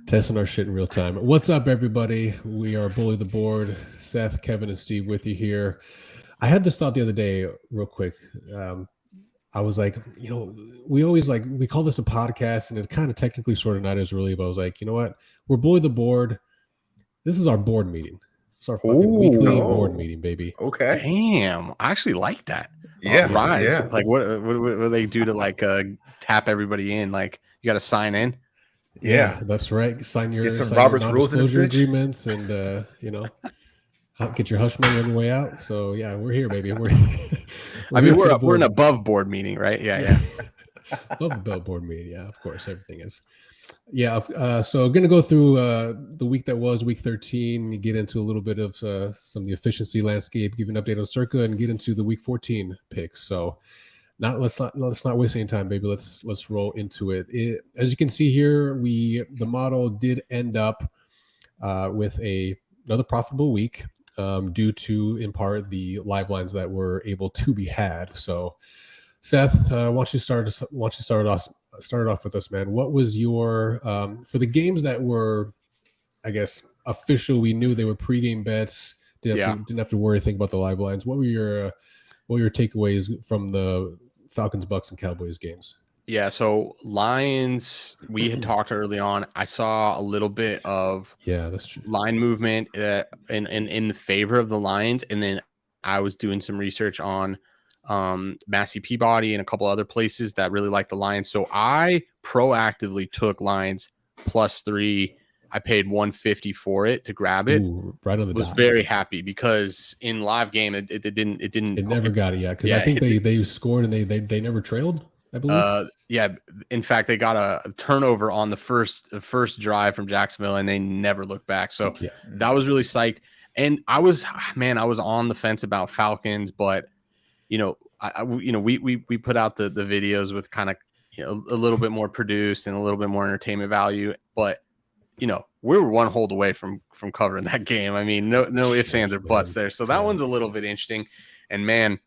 Testing our shit in real time. What's up, everybody? We are Bully the Board. Seth, Kevin, and Steve with you here. I had this thought the other day, real quick. I was like, we always we call this a podcast, and it kind of technically sort of not is really. But I was like, you know what? We're Bully the Board. This is our board meeting. It's our fucking weekly board meeting, baby. Okay. Damn, I actually like that. Yeah. Rise. Yeah. Like what do they do to tap everybody in? Like you got to sign in. Yeah, that's right. Sign your Robert's rules in this bitch. agreements, and get your hush money on the way out. So yeah, we're here, baby. We're we're an above board meeting, right? Yeah. Above the board meeting. Yeah, of course, everything is. Yeah. So going to go through the week that was week 13, get into a little bit of some of the efficiency landscape, give an update on Circa, and get into the week 14 picks. So let's not waste any time, baby. Let's roll into it. As you can see here, the model did end up with another profitable week due to, in part, the live lines that were able to be had. So Seth, why don't you start off with us, man? What was your for the games that were, I guess, official? We knew they were pregame bets. Didn't have to worry think about the live lines. What were your takeaways from the Falcons, Bucks, and Cowboys games? Yeah, so Lions, we had talked early on. I saw a little bit of that's true. Line movement in favor of the Lions, and then I was doing some research on Massey Peabody and a couple other places that really like the Lions. So I proactively took Lions +3. I paid $150 for it to grab it. Ooh, right on the was dot. Very happy because in live game it never got it yet because I think they scored and they never trailed, I believe. In fact, they got a turnover on the first drive from Jacksonville and they never looked back. So that was really psyched. And I was on the fence about Falcons, but we put out the videos with kind of a little bit more produced and a little bit more entertainment value, but we were one hold away from covering that game. I mean, no ifs, ands, or buts there. So that one's a little bit interesting. And man,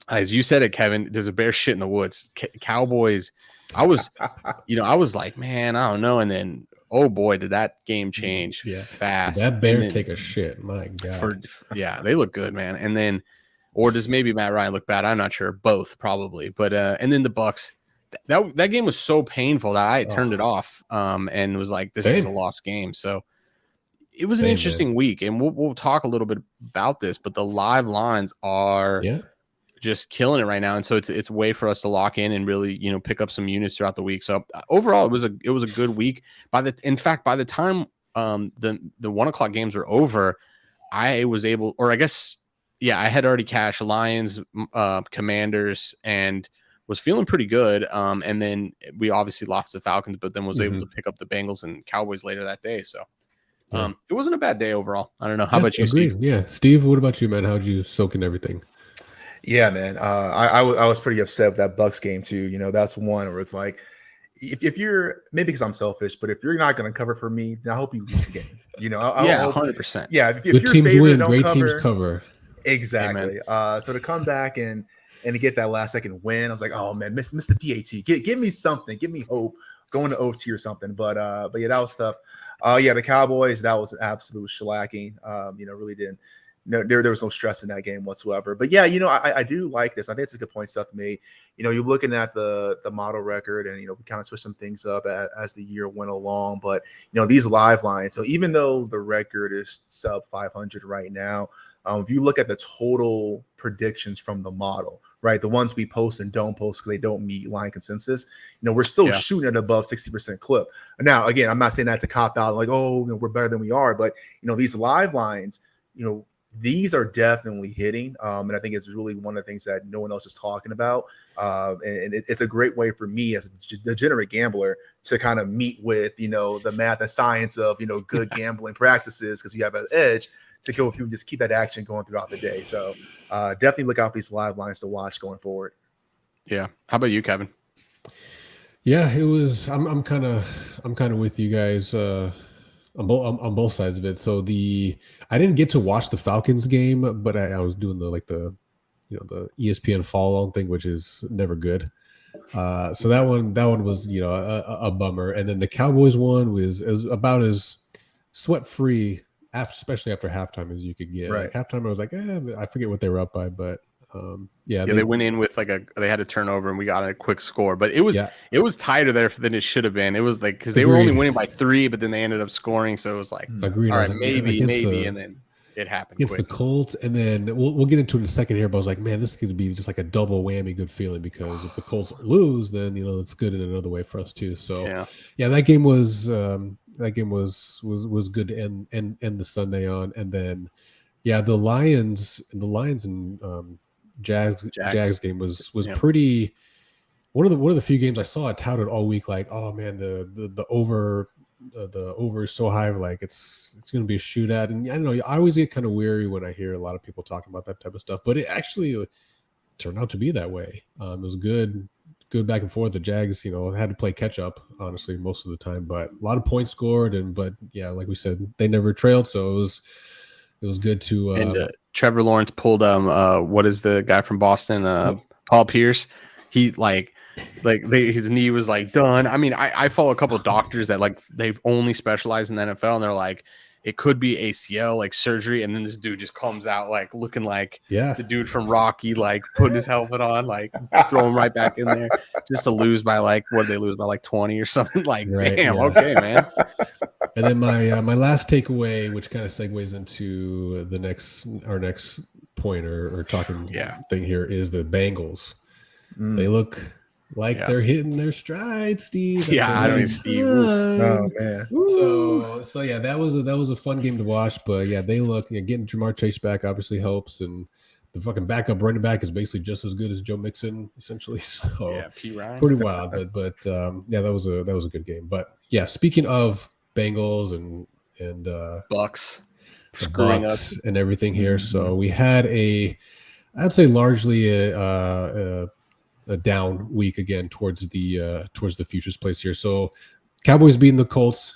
as you said it, Kevin, there's a bear shit in the woods. Cowboys. I was like, man, I don't know. And then, oh boy, did that game change fast. That bear take a shit. My God. They look good, man. And then, or does maybe Matt Ryan look bad? I'm not sure. Both probably. But and then the Bucks. That game was so painful that I turned it off and was like, this is a lost game. So it was an interesting week, and we'll talk a little bit about this, but the live lines are just killing it right now. And so it's a way for us to lock in and really, pick up some units throughout the week. So overall, it was a good week. By the time the 1 o'clock games were over, I was able, or I guess, I had already cashed Lions, Commanders, and was feeling pretty good. And then we obviously lost the Falcons, but then was able to pick up the Bengals and Cowboys later that day. So it wasn't a bad day overall. I don't know. How about you, agreed. Steve? Yeah. Steve, what about you, man? How'd you soak in everything? Yeah, man. I was pretty upset with that Bucks game too. That's one where it's like, if you're, maybe because I'm selfish, but if you're not going to cover for me, then I hope you lose the game. 100%. Yeah. If good teams favorite, win, don't great cover, teams cover. Exactly. So to come back and to get that last second win, I was like, oh man, miss the PAT. Give me something. Give me hope going to OT or something. But yeah, that was tough. The Cowboys, that was an absolute shellacking. Really didn't. No, there was no stress in that game whatsoever. But yeah, I do like this. I think it's a good point Seth made. You're looking at the model record, and we kind of switched some things up as the year went along. But these live lines. So even though the record is sub 500 right now, if you look at the total predictions from the model, right, the ones we post and don't post because they don't meet line consensus, we're still shooting at above 60% clip. Now, again, I'm not saying that's a cop out, like, we're better than we are, but these live lines, these are definitely hitting. And I think it's really one of the things that no one else is talking about. And it's a great way for me as a degenerate gambler to kind of meet with, the math and science of, good gambling practices, because you have an edge to go if you just keep that action going throughout the day. So definitely look out for these live lines to watch going forward. Yeah. How about you, Kevin? Yeah, it was, I'm kind of with you guys. On both sides of it. So I didn't get to watch the Falcons game, but I was doing the ESPN follow on thing, which is never good. So that one was a bummer. And then the Cowboys one was about as sweat free especially after halftime as you could get. Right. Like halftime, I was like, I forget what they were up by, but yeah, they went in with they had a turnover and we got a quick score, but it was tighter there than it should have been. It was like because they were only winning by 3, but then they ended up scoring, so it was like, agreed. All right, like, maybe, and then it happened against quick. the Colts, and then we'll get into it in a second here. But I was like, man, this could be just like a double whammy, good feeling, because if the Colts lose, then it's good in another way for us too. So yeah, that game was good to end the Sunday on, and then the Lions and Jags game was pretty. One of the few games I saw it touted all week, like, oh man, the over is so high, like it's going to be a shootout. And I don't know, I always get kind of weary when I hear a lot of people talking about that type of stuff, but it actually turned out to be that way. It was good back and forth. The Jags, had to play catch up, honestly, most of the time, but a lot of points scored. But like we said, they never trailed, so it was good to. And Trevor Lawrence pulled what is the guy from Boston, Paul Pierce? He his knee was like done. I mean, I follow a couple of doctors that they've only specialized in the NFL, and they're like, it could be ACL surgery, and then this dude just comes out looking like the dude from Rocky, putting his helmet on, throw him right back in there, just to lose by what did they lose by 20 or something? Damn, okay, man. And then my last takeaway, which kind of segues into our next point or talking thing here, is the Bengals. They look like they're hitting their stride, Steve. I don't need Steve. Oh man. So yeah, that was a fun game to watch. But they look, getting Jamar Chase back obviously helps, and the fucking backup running back is basically just as good as Joe Mixon, essentially. So P. Ryan. Pretty wild. But that was a good game. But speaking of Bengals and Bucks screwing up and everything here, so we had I'd say largely a down week again towards the futures place here. So Cowboys beating the Colts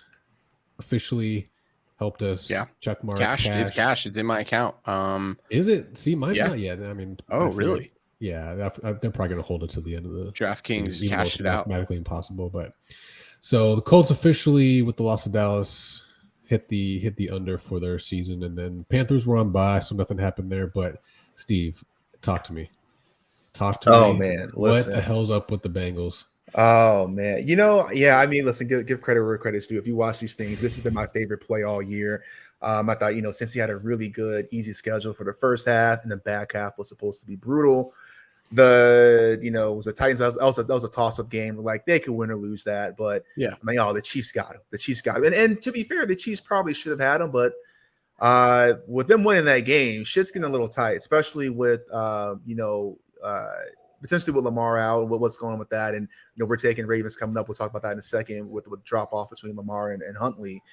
officially helped us. Check mark. Cash. It's cash. It's in my account. Is it? See, mine's not yet. I mean, really? Yeah, they're probably going to hold it to the end of the DraftKings. Cashed it out. Mathematically impossible, but so the Colts officially, with the loss of Dallas, hit the under for their season, and then Panthers were on bye, so nothing happened there. But Steve, talk to me. Oh man, what the hell's up with the Bengals? Oh man, I mean, listen, give credit where credit's due. If you watch these things, this has been my favorite play all year. I thought, since he had a really good, easy schedule for the first half, and the back half was supposed to be brutal. It was the Titans. That was a toss-up game. Like, they could win or lose that, but I mean, the Chiefs got him. The Chiefs got him, and to be fair, the Chiefs probably should have had him, but with them winning that game, shit's getting a little tight, especially with potentially with Lamar out, what's going on with that. And, we're taking Ravens coming up. We'll talk about that in a second with drop off between Lamar and Huntley,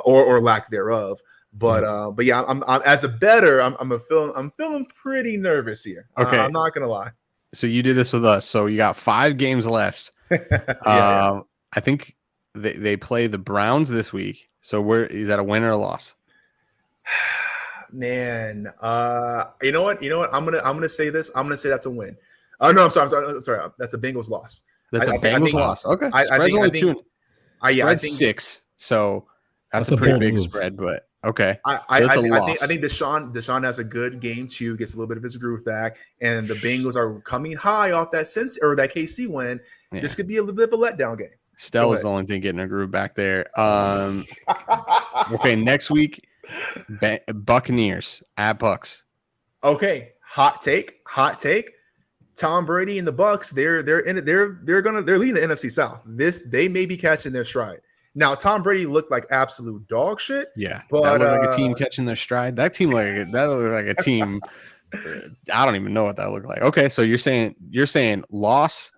or lack thereof. But I'm as a bettor, I'm feeling pretty nervous here. Okay. I'm not going to lie. So you did this with us. So you got 5 games left. I think they play the Browns this week. So is that a win or a loss? Man, you know what? I'm gonna say this. I'm gonna say that's a win. Oh no, I'm sorry. That's a Bengals loss. That's a Bengals loss. Okay, spread's only 2. I think 6. So that's a pretty big spread. But okay, I think Deshaun has a good game too. Gets a little bit of his groove back, and the Bengals are coming high off that KC win. Yeah. This could be a little bit of a letdown game. Stella's the only thing getting a groove back there. Okay, next week. Buccaneers at Bucks. Okay, hot take. Tom Brady and the Bucks, they're leading the NFC South. They may be catching their stride. Now, Tom Brady looked like absolute dog shit. Yeah, but that looked like a team catching their stride. That looked like a team. I don't even know what that looked like. Okay, so you're saying loss.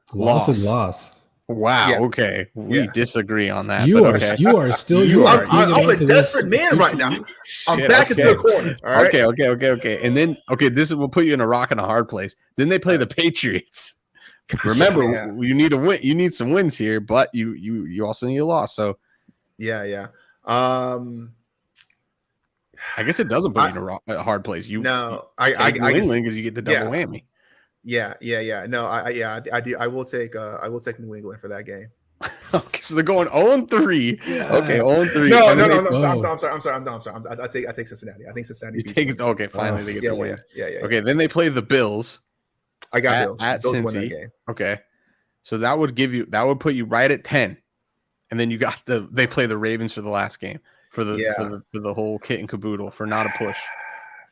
Wow. Yeah. Okay. We disagree on that. You are still. I'm a desperate man right now. I'm back into the corner. All right? Okay. And then will put you in a rock and a hard place. Then they play the Patriots. Remember, you need a win. You need some wins here, but you also need a loss. So yeah. I guess it doesn't put you in a hard place. I New England because you get the double whammy. Yeah. No, I do. I will take New England for that game. Okay, so they're going 0-3. Yeah. Okay, 0-3. No. and then I'm sorry. I take Cincinnati. I think Cincinnati You beats take them. it. Okay, finally they get the win. Yeah. Okay, then they play the Bills. I got Bills. At Bills win that Cincy. game. Okay, so that would put you right at 10, and then you got they play the Ravens for the last game for the whole kit and caboodle for not a push.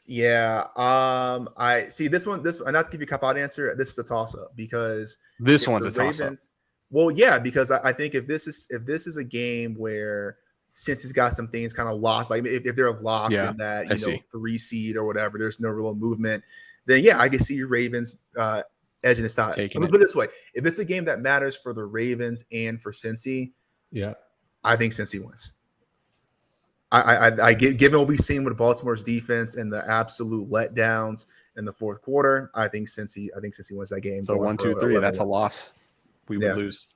Yeah. I see this one. Not to give you a cop out answer. This is a toss up because This one's a toss up. Well, yeah, because I think if this is a game where since he's got some things kind of locked, like if they're locked in that 3 seed or whatever, there's no real movement. Then yeah, I can see Ravens edging this out. Let me put it this way: if it's a game that matters for the Ravens and for Cincy, I think Cincy wins. Given what we've seen with Baltimore's defense and the absolute letdowns in the fourth quarter, I think Cincy wins that game. So 1, 2, 3, that's a loss. We would lose,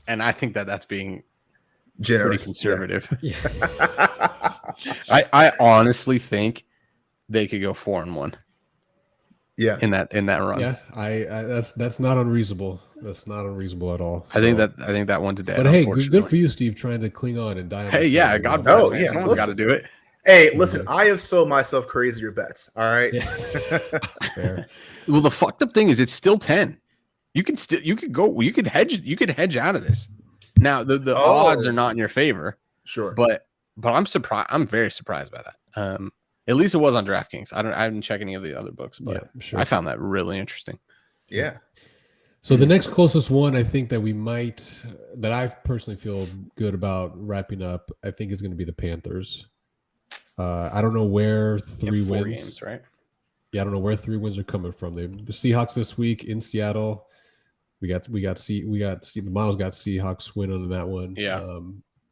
and I think that's being generous, pretty conservative. Yeah. I honestly think they could go 4-1. Yeah, in that run. Yeah, I that's not unreasonable. That's not unreasonable at all. So. I think that one's dead. But hey, good for you, Steve, trying to cling on and die. Hey, yeah, God bless. Yeah, someone's got to do it. Hey, listen, I have sold myself crazier bets. All right. Yeah. Fair. Well, the fucked up thing is it's still 10. You could hedge out of this. Now the odds are not in your favor. Sure. But I'm surprised. I'm very surprised by that. At least it was on DraftKings. I didn't check any of the other books, but I found that really interesting. Yeah. So the next closest one, I think that I personally feel good about wrapping up, I think is going to be the Panthers. I don't know where 3 wins. Games, right? Yeah, I don't know where 3 wins are coming from. The Seahawks this week in Seattle. The models got Seahawks win on that one. Yeah.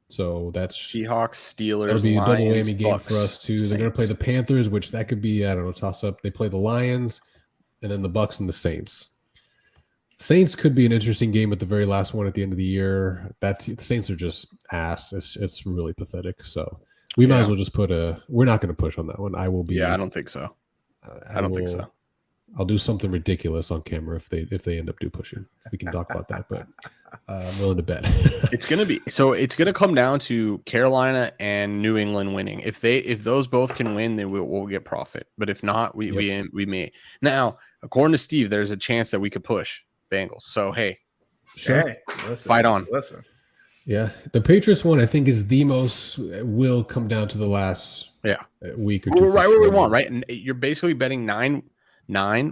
So that's Seahawks, Steelers. That'll be a double Lions, whammy game Bucks, for us too. Saints. They're going to play the Panthers, which that could be, I don't know, toss up. They play the Lions, and then the Bucks and the Saints. Saints could be an interesting game at the very last one at the end of the year. The Saints are just ass. It's really pathetic. So we might as well just we're not going to push on that one. I will be. Yeah, I don't think so. I don't think so. I'll do something ridiculous on camera if they end up pushing. We can talk about that, but I'm willing to bet. It's gonna come down to Carolina and New England winning. If those both can win, then we'll get profit. But if not, we may. Now, according to Steve, there's a chance that we could push Bengals. So hey, sure, fight on. Listen, yeah, the Patriots one I think is the most will come down to the last week or two. We're right where we want, right? And you're basically betting 9,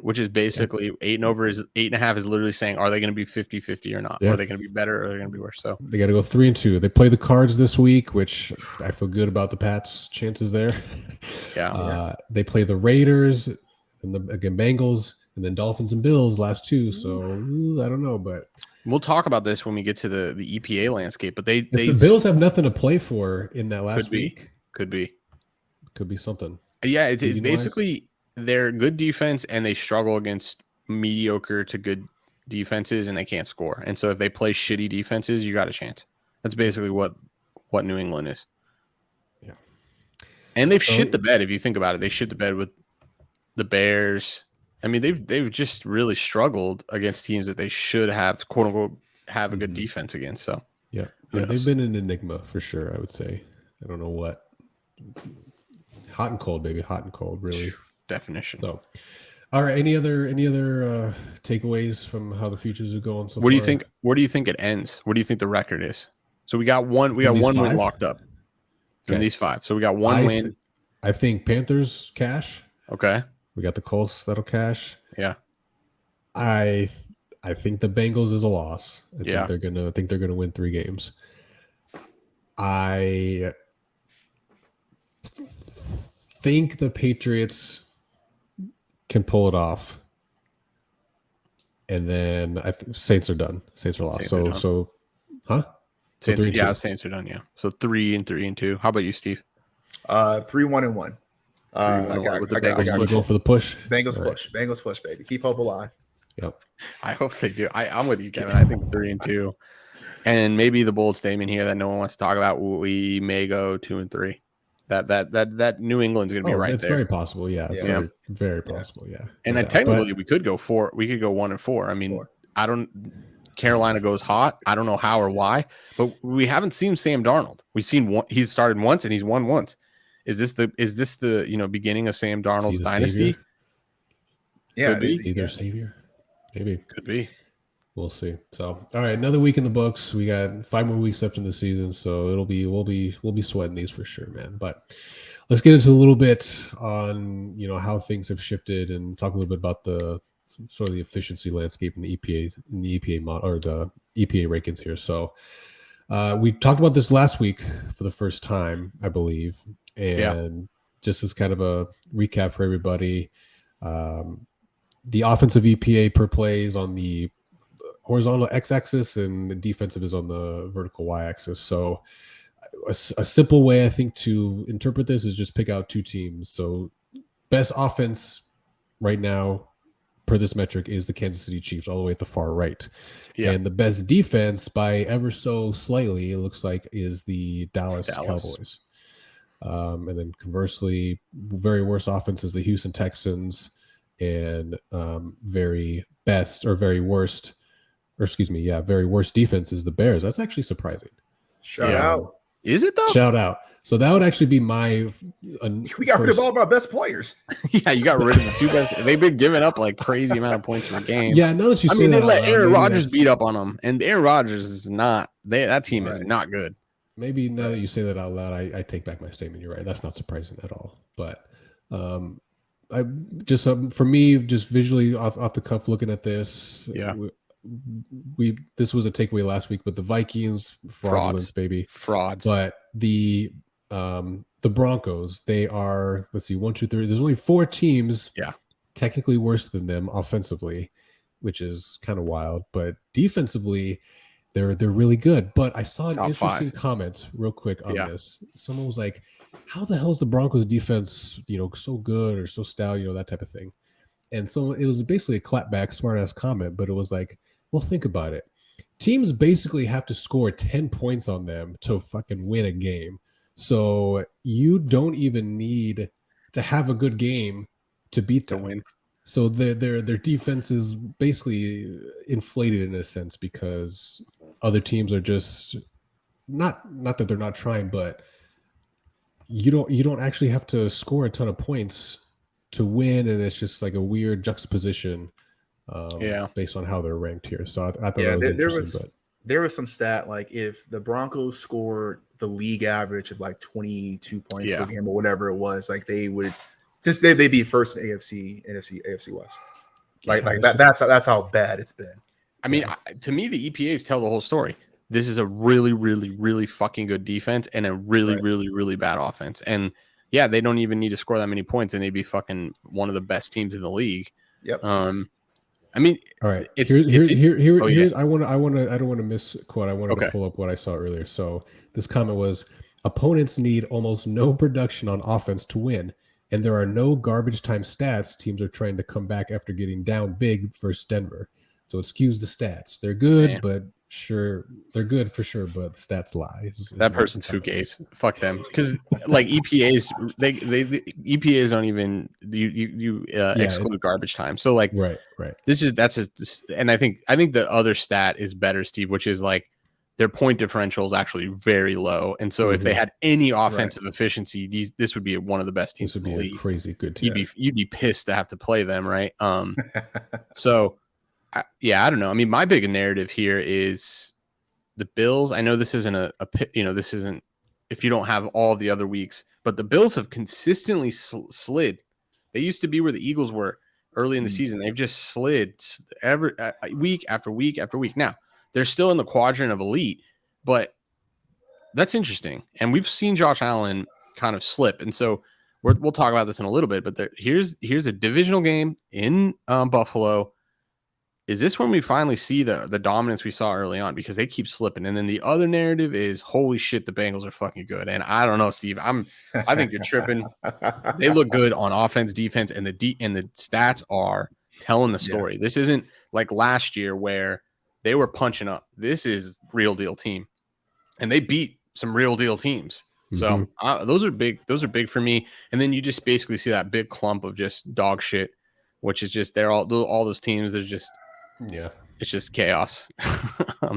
which is basically 8 and over is 8.5 is literally saying, are they going to be 50-50 or not? Are they going to be better or are they going to be worse? So they got to go 3-2. They play the Cards this week, which I feel good about the Pats' chances there. They play the Raiders and again Bengals and then Dolphins and Bills last 2. So I don't know, but we'll talk about this when we get to the EPA landscape. But the Bills have nothing to play for in that last week. Could be something. Yeah, it's basically. They're good defense and they struggle against mediocre to good defenses and they can't score. And so if they play shitty defenses, you got a chance. That's basically what New England is. Yeah. And they've shit the bed if you think about it. They shit the bed with the Bears. I mean, they've just really struggled against teams that they should have, quote unquote, have a good defense against. So they've been an enigma for sure, I would say. I don't know what. Hot and cold, baby. Hot and cold, really. Definition. So, all right. Any other takeaways from how the futures are going so far? What do you think? Where do you think it ends? What do you think the record is? So we got one. We got one win locked up in these 5. So we got one win. I think Panthers cash. Okay. We got the Colts that'll cash. Yeah. I think the Bengals is a loss. I think they're gonna win 3 games. I think the Patriots can pull it off, and then Saints are done. Saints are lost. Saints are Saints are done. Yeah. So 3-3-2. How about you, Steve? 3-1-1. I go for the push. Bengals push. Bengals push, baby. Keep hope alive. Yep. I hope they do. I'm with you, Kevin. I think 3-2, and maybe the bold statement here that no one wants to talk about. We may go 2-3. that New England's going to be right it's there. very possible. Yeah, it's very, very possible. Yeah, and technically we could go 4. We could go 1-4. I mean, Carolina goes hot. I don't know how or why, but we haven't seen Sam Darnold. We've seen one. He's started once and he's won once. Is this the beginning of Sam Darnold's dynasty? Savior? Yeah, could be either savior. Maybe could be. We'll see. So, all right, another week in the books. We got 5 more weeks left in the season, so we'll be sweating these for sure, man. But let's get into a little bit on how things have shifted and talk a little bit about the sort of the efficiency landscape in the EPA model or the EPA rankings here. So we talked about this last week for the first time, I believe, and just as kind of a recap for everybody, the offensive EPA per play is on the horizontal x-axis and the defensive is on the vertical y-axis. So a simple way I think to interpret this is just pick out 2 teams. So best offense right now per this metric is the Kansas City Chiefs, all the way at the far right. And the best defense by ever so slightly, it looks like, is the Dallas. Cowboys. And then conversely, very worst offense is the Houston Texans, and very worst defense is the Bears. That's actually surprising. Shout out. Is it though? Shout out. So that would actually be my. We got rid of all of our best players. Yeah, you got rid of the 2 best. They've been giving up like crazy amount of points per game. Yeah, now that you say they that, let Aaron Rodgers beat up on them, and Aaron Rodgers is not. That team is not good. Maybe now that you say that out loud, I take back my statement. You're right. That's not surprising at all. But I just for me, just visually off the cuff looking at this, this was a takeaway last week, but the Vikings frauds, baby, frauds. But the Broncos, they are 1, 2, 3. There's only 4 teams, technically worse than them offensively, which is kind of wild. But defensively, they're really good. But I saw an interesting comment real quick on this. Someone was like, how the hell is the Broncos defense, so good or so stout, that type of thing. And so it was basically a clapback, smart ass comment, but it was like, well, think about it. Teams basically have to score 10 points on them to fucking win a game. So you don't even need to have a good game to beat them. To win. So their defense is basically inflated in a sense because other teams are just not that they're not trying, but you don't actually have to score a ton of points to win, and it's just like a weird juxtaposition based on how they're ranked here. So I thought that was interesting. There was some stat like if the Broncos scored the league average of like 22 points per game or whatever it was, like they'd be first in AFC West. Like that's how bad it's been. I mean, to me, the EPAs tell the whole story. This is a really, really, really fucking good defense and a really, really, really bad offense. And they don't even need to score that many points, and they'd be fucking one of the best teams in the league. Yep. I mean, all right. Here's I don't want to misquote. I wanted to pull up what I saw earlier. So this comment was: opponents need almost no production on offense to win, and there are no garbage time stats. Teams are trying to come back after getting down big versus Denver. So it skews the stats. They're good, but they're good for sure, but the stats lie. That person's fugazi. Fuck them, because like EPAs, the EPAs don't even exclude garbage time. So like, right. And I think the other stat is better, Steve, which is like their point differential is actually very low, and so if they had any offensive efficiency, this would be one of the best teams in the league. Crazy good team. You'd be pissed to have to play them, right? So. I don't know. I mean, my big narrative here is the Bills. I know this isn't this isn't if you don't have all the other weeks, but the Bills have consistently slid. They used to be where the Eagles were early in the season. They've just slid every week after week after week. Now they're still in the quadrant of elite, but that's interesting. And we've seen Josh Allen kind of slip, and so we'll talk about this in a little bit. But here's a divisional game in Buffalo. Is this when we finally see the dominance we saw early on? Because they keep slipping. And then the other narrative is, holy shit, the Bengals are fucking good. And I don't know, Steve. I think you're tripping. They look good on offense, defense, and the stats are telling the story. Yeah. This isn't like last year where they were punching up. This is real deal team. And they beat some real deal teams. So those are big. Those are big for me. And then you just basically see that big clump of just dog shit, which is just they're all those teams. There's just it's just chaos.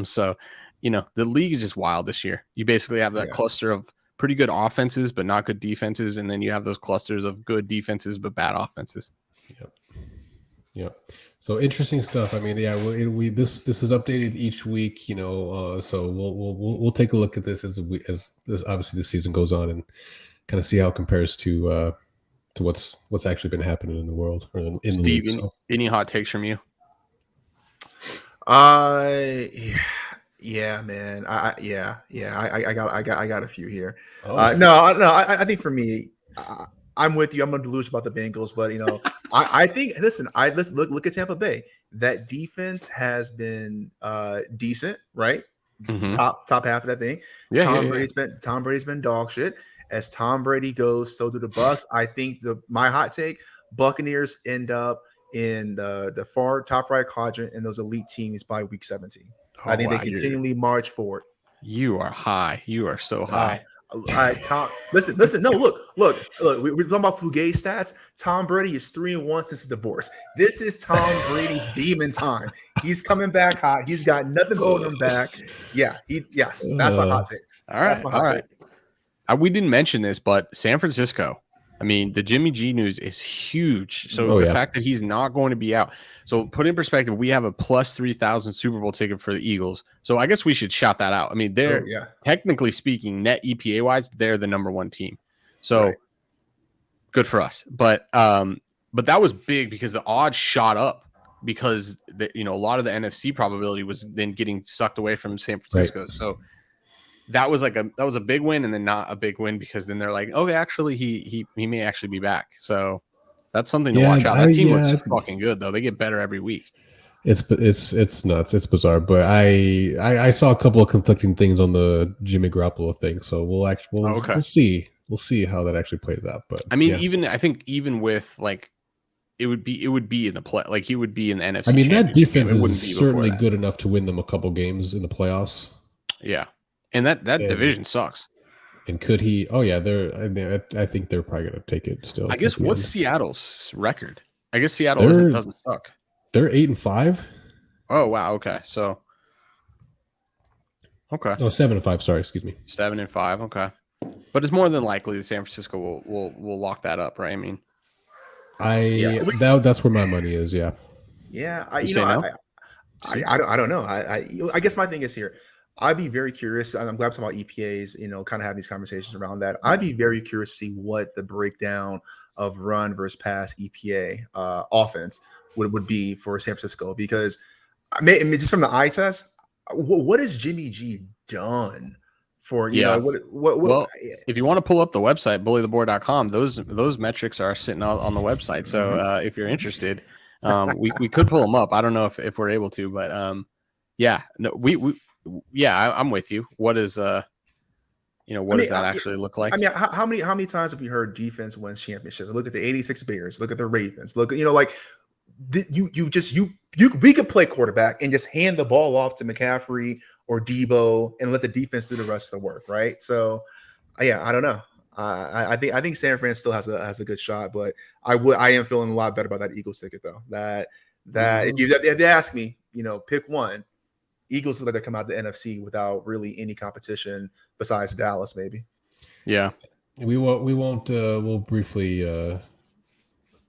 So the league is just wild this year. You basically have that cluster of pretty good offenses but not good defenses, and then you have those clusters of good defenses but bad offenses. Yep. So interesting stuff. I mean, this is updated each week, so we'll take a look at this as this obviously the season goes on and kind of see how it compares to what's actually been happening in the world or in the league. So. Any hot takes from you? Yeah, man. I got a few here. I think for me, I'm with you. I'm gonna delusion about the Bengals, but I think let's look at Tampa Bay. That defense has been decent, right? Top half of that thing. Tom Brady's been dog shit. As Tom Brady goes, so do the Bucks. I think my hot take, Buccaneers end up in the far top right quadrant in those elite teams by week 17. I think they continually march forward. You are high. You are so high. Tom, listen. No, look. We're talking about Fugazi stats. Tom Brady is 3-1 since his divorce. This is Tom Brady's demon time. He's coming back hot. He's got nothing holding him back. Yeah, that's my hot take. All right, all right. We didn't mention this, but San Francisco. I mean, the Jimmy G news is huge. So the fact that he's not going to be out. So put in perspective, we have a plus 3,000 Super Bowl ticket for the Eagles. So I guess we should shout that out. I mean, they're technically speaking, net EPA wise, they're the number one team. So good for us. But that was big because the odds shot up because a lot of the NFC probability was then getting sucked away from San Francisco. Right. So that was a big win, and then not a big win because then they're like, okay, actually he may actually be back. So that's something to watch out. That team looks fucking good though. They get better every week. It's nuts. It's bizarre. But I saw a couple of conflicting things on the Jimmy Garoppolo thing. So we'll see. We'll see how that actually plays out. But I mean, even with like it would be in the play, like he would be in the NFC. I mean, that defense is certainly good enough to win them a couple games in the playoffs. Yeah. And that division sucks. And could he? Oh yeah, I think they're probably going to take it still. I guess what's Seattle's record? I guess Seattle doesn't suck. They're 8-5. Oh wow. Okay. So. Okay. Oh, 7-5. Sorry, excuse me. 7-5. Okay. But it's more than likely that San Francisco will lock that up, right? I mean, that's where my money is. Yeah. Yeah. I don't know. I guess my thing is here. I'd be very curious. I'm glad to talk about EPAs, kind of having these conversations around that. I'd be very curious to see what the breakdown of run versus pass EPA offense would be for San Francisco, because just from the eye test, what has Jimmy G done for, well, if you want to pull up the website, bullytheboard.com, those metrics are sitting on the website. So if you're interested, we could pull them up. I don't know if we're able to, but I'm with you. What is does that actually look like? I mean, how many times have we heard defense wins championships? Look at the 86 Bears, look at the Ravens, we could play quarterback and just hand the ball off to McCaffrey or Debo and let the defense do the rest of the work, right? So I don't know. I think San Fran still has a good shot, but I am feeling a lot better about that Eagles ticket though. That if they ask me, pick one, Eagles let it come out the NFC without really any competition besides Dallas, maybe. Yeah, we'll briefly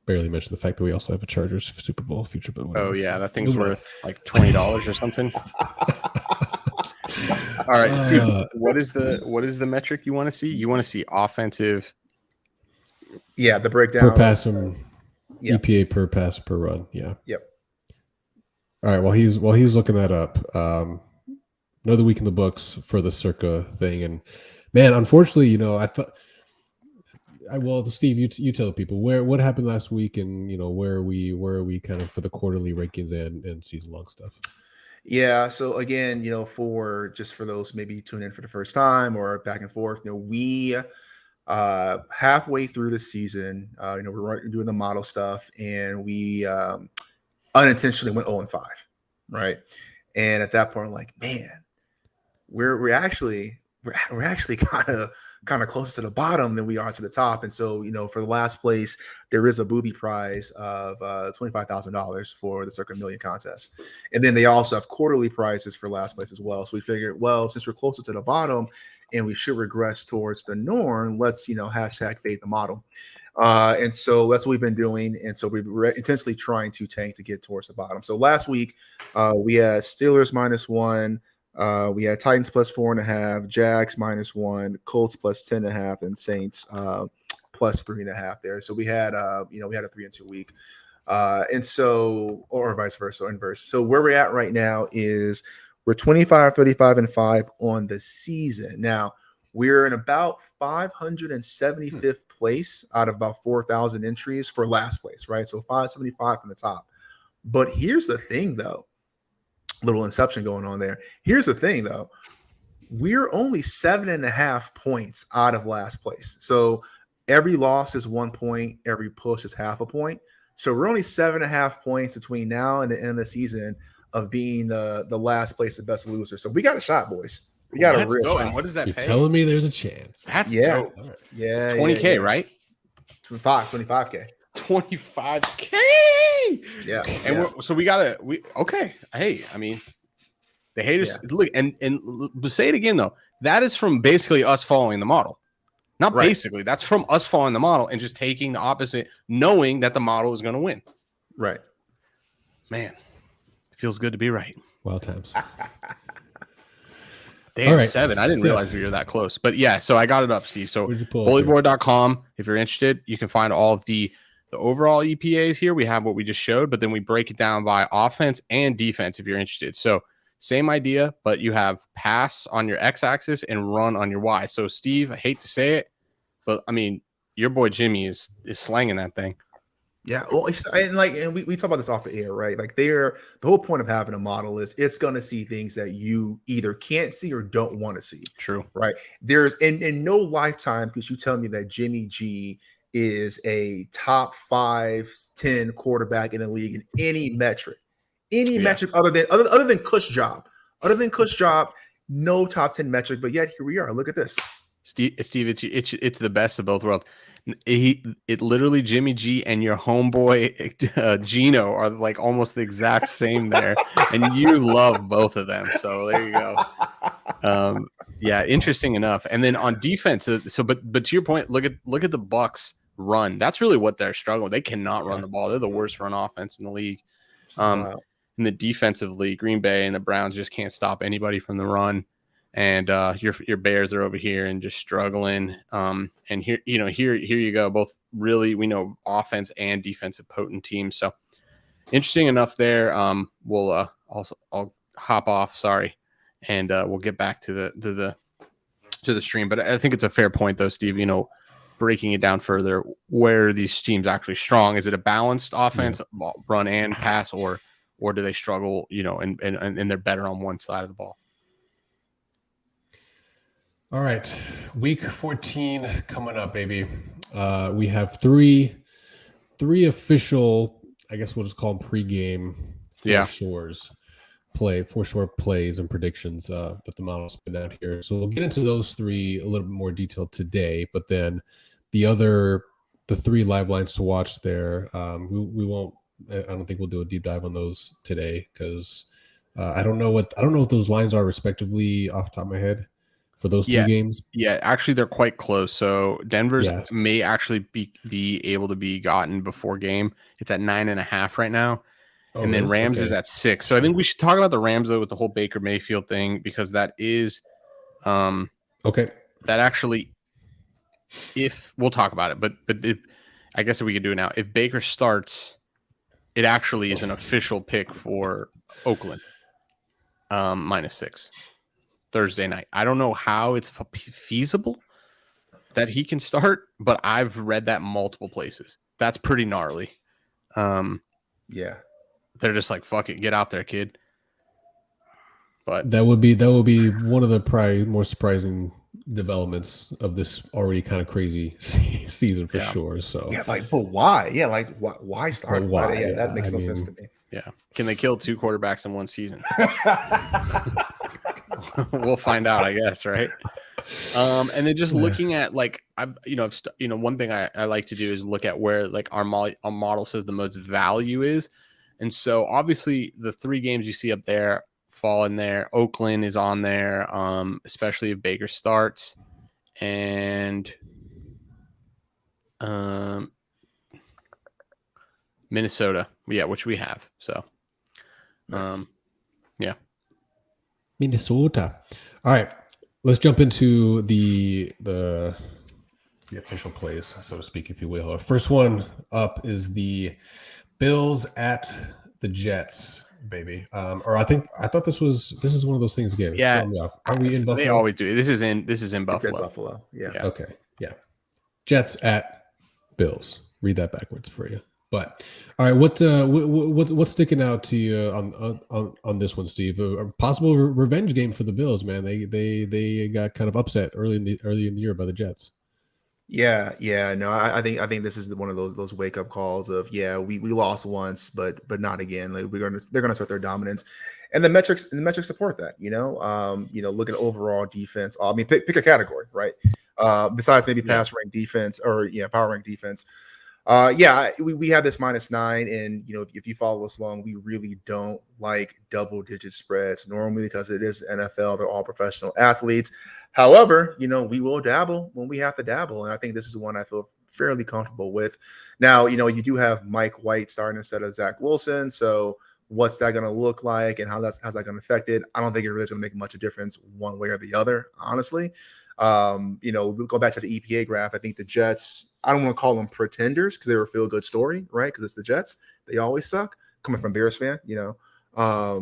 barely mention the fact that we also have a Chargers Super Bowl future. But whatever. Oh yeah, that thing's worth like $20 or something. All right, Steve, what is the metric you want to see? You want to see offensive? Yeah, the breakdown per pass EPA per pass per run. Yeah. Yep. All right. While he's looking that up, another week in the books for the Circa thing, and man, unfortunately, I thought. Steve, you tell people what happened last week, and where are we kind of for the quarterly rankings and season long stuff. Yeah. So again, for those maybe tuning in for the first time or back and forth, we halfway through the season, we're doing the model stuff, and we unintentionally went 0-5, right? And at that point, I'm like, man, we're actually kind of kind of closer to the bottom than we are to the top. And so, for the last place, there is a booby prize of $25,000 for the Circa Million contest. And then they also have quarterly prizes for last place as well. So we figured, well, since we're closer to the bottom and we should regress towards the norm, let's, hashtag fade the model. And so that's what we've been doing. And so we're intentionally trying to tank to get towards the bottom. So last week, we had Steelers -1. We had Titans +4.5, Jags -1, Colts +10.5, and Saints +3.5 there. So we had a 3-2 week. And so, or vice versa, or inverse. So where we're at right now is we're 25, 35, and 5 on the season. Now, we're in about 575th place out of about 4,000 entries for last place, right? So 575 from the top. But here's the thing, though. Little inception going on there. Here's the thing, though. We're only 7.5 points out of last place. So every loss is 1 point. Every push is half a point. So we're only 7.5 points between now and the end of the season of being the last place, the best loser. So we got a shot, boys. We got a real shot. And what does that You're pay? telling me there's a chance. That's dope. Right. Yeah, it's 20K, right? 25K. 25K. Yeah. And so we okay. Hey, I mean, the haters look and say it again though. That is from basically us following the model. Not basically, that's from us following the model and just taking the opposite, knowing that the model is going to win. Right. Man, it feels good to be right. Wild times. Damn, right. 7. I didn't realize we were that close. But yeah, so I got it up, Steve. So bullyboard.com, if you're interested, you can find all of the overall EPAs here. We have what we just showed, but then we break it down by offense and defense if you're interested. So same idea, but you have pass on your x-axis and run on your y. So Steve, I hate to say it, but I mean, your boy Jimmy is slanging that thing. Yeah, well, and we talk about this off the air, right? Like the whole point of having a model is it's going to see things that you either can't see or don't want to see. True, right? There's in no lifetime because you tell me that Jimmy G is a top 5-10 quarterback in the league in any metric, other than Cush job, no top 10 metric. But yet here we are. Look at this. Steve, it's the best of both worlds. It literally Jimmy G and your homeboy Gino are like almost the exact same there, and you love both of them. So there you go. Yeah, interesting enough. And then on defense, but to your point, look at the Bucks run. That's really what they're struggling. They cannot run the ball. They're the worst run offense in the league. In the defensively, Green Bay and the Browns just can't stop anybody from the run. And your Bears are over here and just struggling. And here you go. Both really, we know, offense and defensive potent teams. So interesting enough there. I'll hop off. Sorry, and we'll get back to the stream. But I think it's a fair point, though, Steve. Breaking it down further, where are these teams actually strong? Is it a balanced offense, run and pass, or do they struggle? And they're better on one side of the ball. All right, week 14 coming up, baby. We have three official, I guess we'll just call them pregame for sure plays and predictions that the model's been out here. So we'll get into those three a little bit more detail today, but then the 3 live lines to watch there, we won't. I don't think we'll do a deep dive on those today because I don't know what those lines are respectively off the top of my head. For those 3 games? Yeah, actually, they're quite close. So Denver's may actually be able to be gotten before game. It's at 9.5 right now. Oh, and then Rams is at 6. So I think we should talk about the Rams, though, with the whole Baker Mayfield thing, because that is that actually, if we'll talk about it, but I guess if we could do it now. If Baker starts, it actually is an official pick for Oakland, -6. Thursday night. I don't know how it's feasible that he can start, but I've read that multiple places. That's pretty gnarly. Yeah. They're just like, fuck it, get out there, kid. But that would be one of the probably more surprising developments of this already kind of crazy season for sure. So but why? Yeah, like why start? Why? Yeah, that makes no sense to me. Yeah. Can they kill 2 quarterbacks in one season? We'll find out, I guess, right? And then just looking at like one thing I like to do is look at where like our model says the most value is, and so obviously the 3 games you see up there fall in there. Oakland is on there, especially if Baker starts, and Minnesota, which we have. So, Nice. yeah. Minnesota. All right, let's jump into the official plays, so to speak, if you will. Our first one up is the Bills at the Jets, baby. Or I thought this is one of those things again. It's Yeah, throwing me off. Are we in Buffalo? They always do. This is in Buffalo. It's Buffalo. Yeah. Okay. Yeah. Jets at Bills. Read that backwards for you. But all right, what's sticking out to you on this one, Steve? A possible revenge game for the Bills, man. They got kind of upset early in the year by the Jets. Yeah. No, I think this is one of those wake up calls of we lost once, but not again. Like they're gonna start their dominance, and the metrics support that. Look at overall defense. I mean, pick a category, right? Besides maybe pass rank defense or power rank defense. We have this -9, and if you follow us along, we really don't like double-digit spreads normally because it is NFL. They're all professional athletes. However, we will dabble when we have to dabble, and I think this is one I feel fairly comfortable with. Now, you do have Mike White starting instead of Zach Wilson, so what's that going to look like, and how's that going to affect it? I don't think it really is going to make much of a difference one way or the other, honestly. We'll go back to the EPA graph. I think the Jets, I don't want to call them pretenders because they were a feel-good story, right? Because it's the Jets. They always suck. Coming from Bears fan, I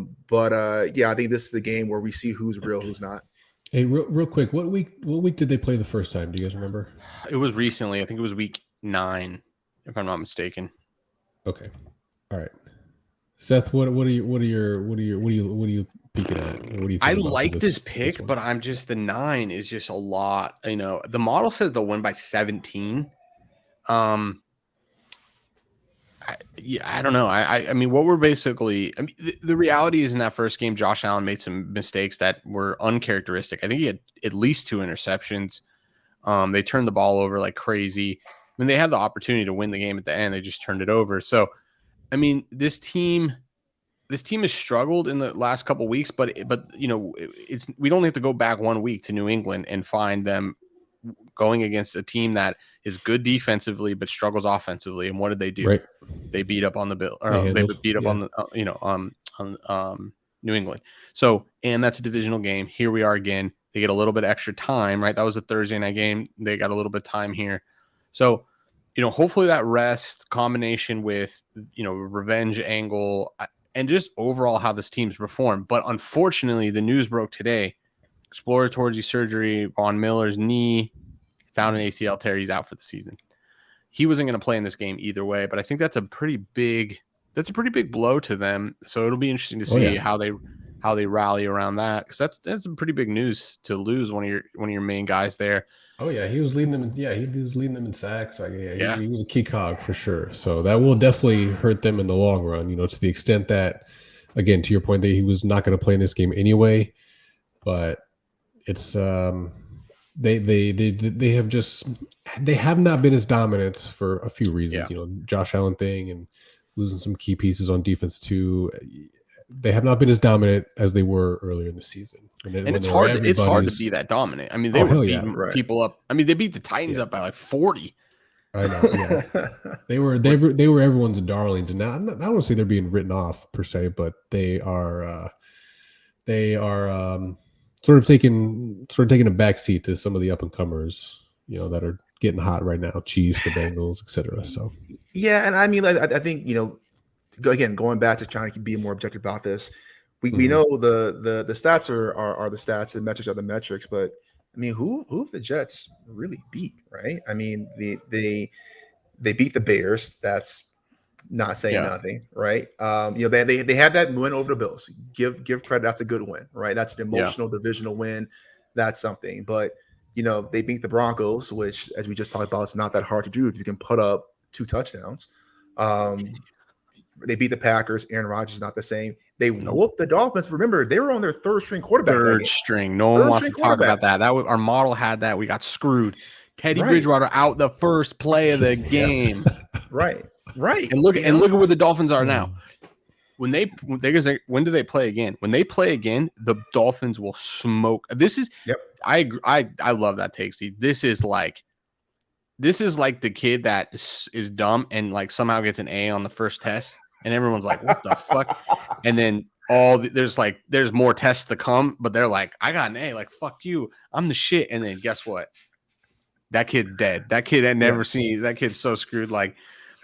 think this is the game where we see who's real, who's not. Hey, real quick, what week did they play the first time? Do you guys remember? It was recently. I think it was week 9, if I'm not mistaken. Okay. All right. Seth, what are you peeking at? What do you think? I like this pick, but I'm just the 9 is just a lot. The model says they'll win by 17. I don't know. I mean, what we're basically, the reality is in that first game, Josh Allen made some mistakes that were uncharacteristic. I think he had at least 2 interceptions. They turned the ball over like crazy. I mean, they had the opportunity to win the game at the end. They just turned it over. So, I mean, this team has struggled in the last couple of weeks, but we don't have to go back 1 week to New England and find them going against a team that is good defensively but struggles offensively. And what did they do? Right. They beat up on the Bill. They beat up on the on New England. So, and that's a divisional game. Here we are again. They get a little bit extra time, right? That was a Thursday night game. They got a little bit of time here. So, hopefully that rest combination with revenge angle and just overall how this team's performed. But unfortunately, the news broke today. Exploratory surgery, Von Miller's knee, found an ACL tear. He's out for the season. He wasn't going to play in this game either way, but I think that's a pretty big blow to them. So it'll be interesting to see how they rally around that, because that's some pretty big news to lose one of your main guys there. Oh yeah, he was leading them. He was leading them in sacks. He was a key cog for sure. So that will definitely hurt them in the long run. To the extent that, again, to your point, that he was not going to play in this game anyway. But it's they have not been as dominant for a few reasons. Josh Allen thing and losing some key pieces on defense too. They have not been as dominant as they were earlier in the season. And it's hard to be that dominant. I mean, they were beating people up. I mean, they beat the Titans up by like 40. I know. Yeah. they were everyone's darlings, and now I don't want to say they're being written off per se, but they are sort of taking a backseat to some of the up and comers, that are getting hot right now. Chiefs, the Bengals, etc. So yeah, and I mean, I think again, going back to trying to be more objective about this, we know the stats are the stats, the metrics are the metrics, but I mean, who have the Jets really beat, right? I mean, they beat the Bears. That's not saying nothing, right? They had that win over the Bills. Give credit. That's a good win, right? That's an emotional divisional win. That's something. But they beat the Broncos, which, as we just talked about, it's not that hard to do if you can put up 2 touchdowns. They beat the Packers. Aaron Rodgers is not the same. They Nope. whooped the Dolphins. Remember, they were on their third string quarterback. Third string. No one wants to talk about that. Our model had that. We got screwed. Teddy Bridgewater out the first play of the game. Right. And look at where the Dolphins are now. When do they play again? When they play again, the Dolphins will smoke. This is I love that take, Steve. This is like the kid that is dumb and like somehow gets an A on the first test, and everyone's like, "What the fuck?" And then there's more tests to come, but they're like, "I got an A, like fuck you, I'm the shit." And then guess what? That kid dead. That kid had never seen. That kid's so screwed. Like,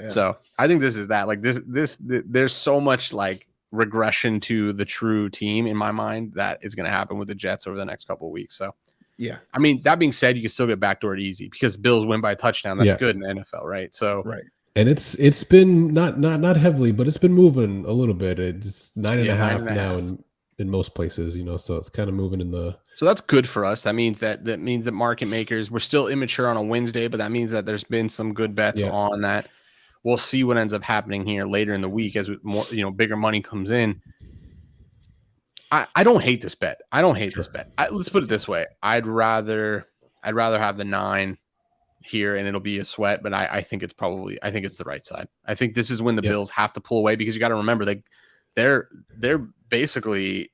so I think this is that. Like there's so much like regression to the true team in my mind that is going to happen with the Jets over the next couple of weeks. So. Yeah. I mean, that being said, you can still get backdoored easy because Bills win by a touchdown. That's good in the NFL, right? So And it's been not heavily, but it's been moving a little bit. It's 9.5 now in most places, so it's kind of moving in the. So that's good for us. That means that market makers, we're still immature on a Wednesday, but that means that there's been some good bets on that. We'll see what ends up happening here later in the week as more, bigger money comes in. I don't hate this bet. Let's put it this way. I'd rather have the 9 here and it'll be a sweat, but I think it's the right side. I think this is when the Bills have to pull away because you got to remember they're basically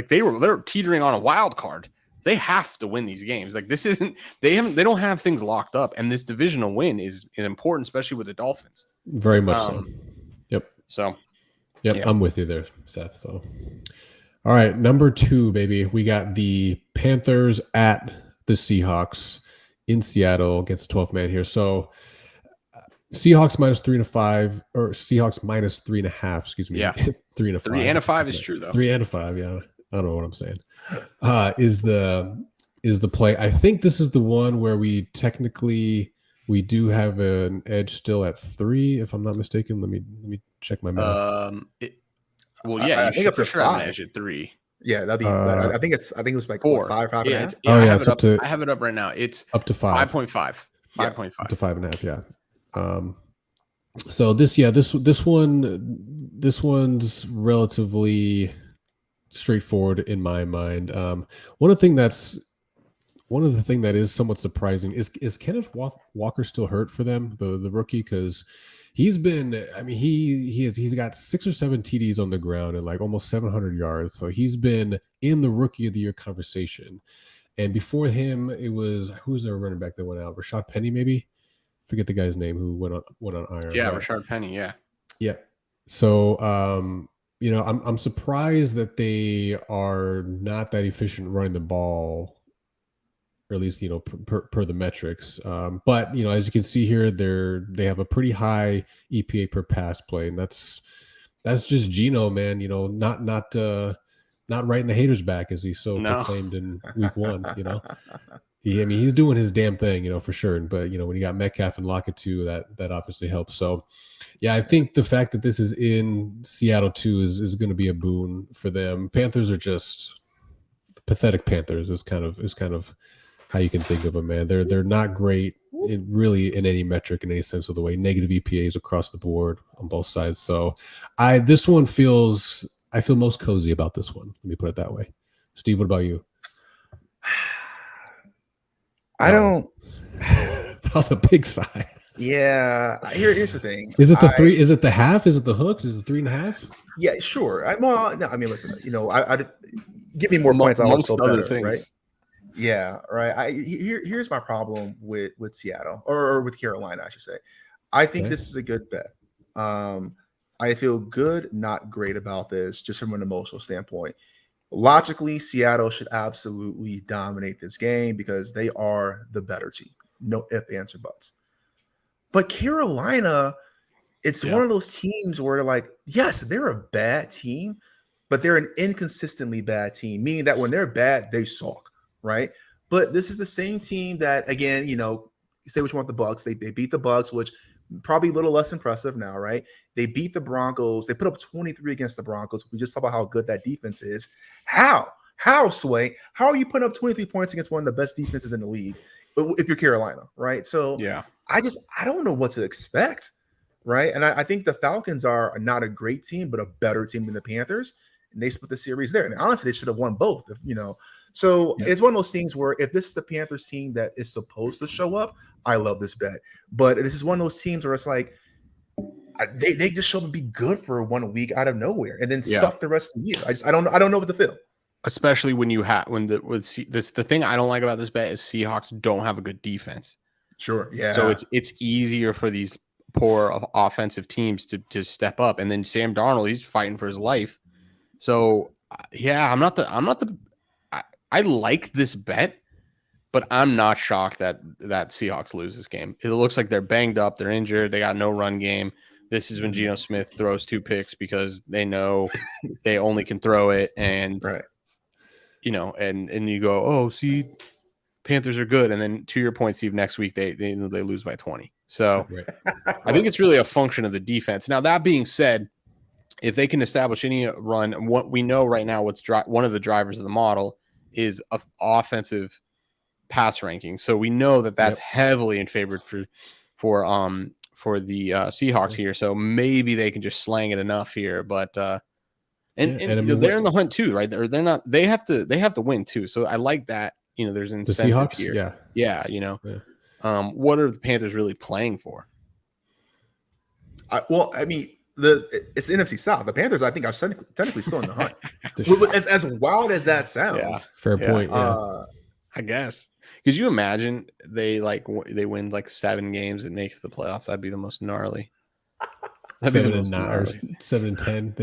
they're teetering on a wild card. They have to win these games. Like this isn't they don't have things locked up, and this divisional win is important, especially with the Dolphins. Very much so. Yep. So I'm with you there, Seth. So all right, number 2, baby. We got the Panthers at the Seahawks in Seattle against the 12th man here. So Seahawks -3.5 or Seahawks -3.5. Excuse me. Yeah, 3.5. 3.5 is true though. 3.5. Yeah, I don't know what I'm saying. Is the play? I think this is the one where we do have an edge still at 3, if I'm not mistaken. Let me check my math. I think up to 5. Edge at 3. Yeah, that'd be. I think it was like 4, 5, 5.5. I have it up right now. It's up to 5. 5.5. 5.5. Up to 5.5. Yeah. So this one's relatively straightforward in my mind. One of the thing that is somewhat surprising is Kenneth Walker still hurt for them, the rookie, because he's been, I mean, he's got 6 or 7 TDs on the ground and like almost 700 yards. So he's been in the rookie of the year conversation. And before him, it was, who's their running back that went out? Rashad Penny, maybe? Forget the guy's name who went on iron. Yeah, Rashad Penny. Yeah. Yeah. So, I'm surprised that they are not that efficient running the ball, or at least, per the metrics. But, as you can see here, they have a pretty high EPA per pass play. And that's just Geno, man, not writing the haters back as he proclaimed in week 1, he's doing his damn thing, for sure. But, when you got Metcalf and Lockett too, that obviously helps. So, yeah, I think the fact that this is in Seattle too is going to be a boon for them. Panthers are just pathetic. Panthers is kind of how you can think of them, man. They're not great in any metric in any sense of the way. Negative EPAs across the board on both sides. So, I feel most cozy about this one. Let me put it that way. Steve, what about you? I don't. That was a big sigh. Yeah. Here's the thing. Is it the 3? Is it the half? Is it the hook? Is it 3.5? Yeah, sure. Listen. I give me more points. I'll still other better, things. Right? Yeah. Right. Here's my problem with Seattle or with Carolina, I should say. I think this is a good bet. I feel good, not great about this, just from an emotional standpoint. Logically, Seattle should absolutely dominate this game because they are the better team. No ifs, ands, or buts. But Carolina, it's one of those teams where like, yes, they're a bad team, but they're an inconsistently bad team, meaning that when they're bad, they suck, right? But this is the same team that, again, say what you want the Bucs. They beat the Bucs, which probably a little less impressive now, right? They beat the Broncos. They put up 23 against the Broncos. We just talked about how good that defense is. How, Sway? How are you putting up 23 points against one of the best defenses in the league if you're Carolina, right? So I don't know what to expect. right? And I think the Falcons are not a great team, but a better team than the Panthers. And they split the series there. And honestly, they should have won both, So it's one of those things where if this is the Panthers team that is supposed to show up, I love this bet. But this is one of those teams where it's like they just show up and be good for 1 week out of nowhere and then suck the rest of the year. I don't know what to feel. Especially when the thing I don't like about this bet is Seahawks don't have a good defense. Sure. Yeah. So it's easier for these poor offensive teams to step up. And then Sam Darnold, he's fighting for his life. So yeah, I like this bet, but I'm not shocked that Seahawks lose this game. It looks like they're banged up, they're injured, they got no run game. This is when Geno Smith throws 2 picks because they know they only can throw it, and and you go, oh, see, Panthers are good, and then to your point, Steve, next week they lose by 20. So I think it's really a function of the defense. Now that being said, if they can establish any run, what we know right now, one of the drivers of the model is offensive pass ranking. So we know that's heavily in favor for the Seahawks here. So maybe they can just slang it enough here, but they're in the hunt too, right? They're not. They have to win too. So I like that. There's an incentive the Seahawks here. Yeah. What are the Panthers really playing for? It's the NFC South. The Panthers, I think, are technically still in the hunt. as wild as that sounds. Fair point. I guess. Could you imagine they win like 7 games and makes the playoffs? That'd be the most gnarly. 7-9 or 7-10.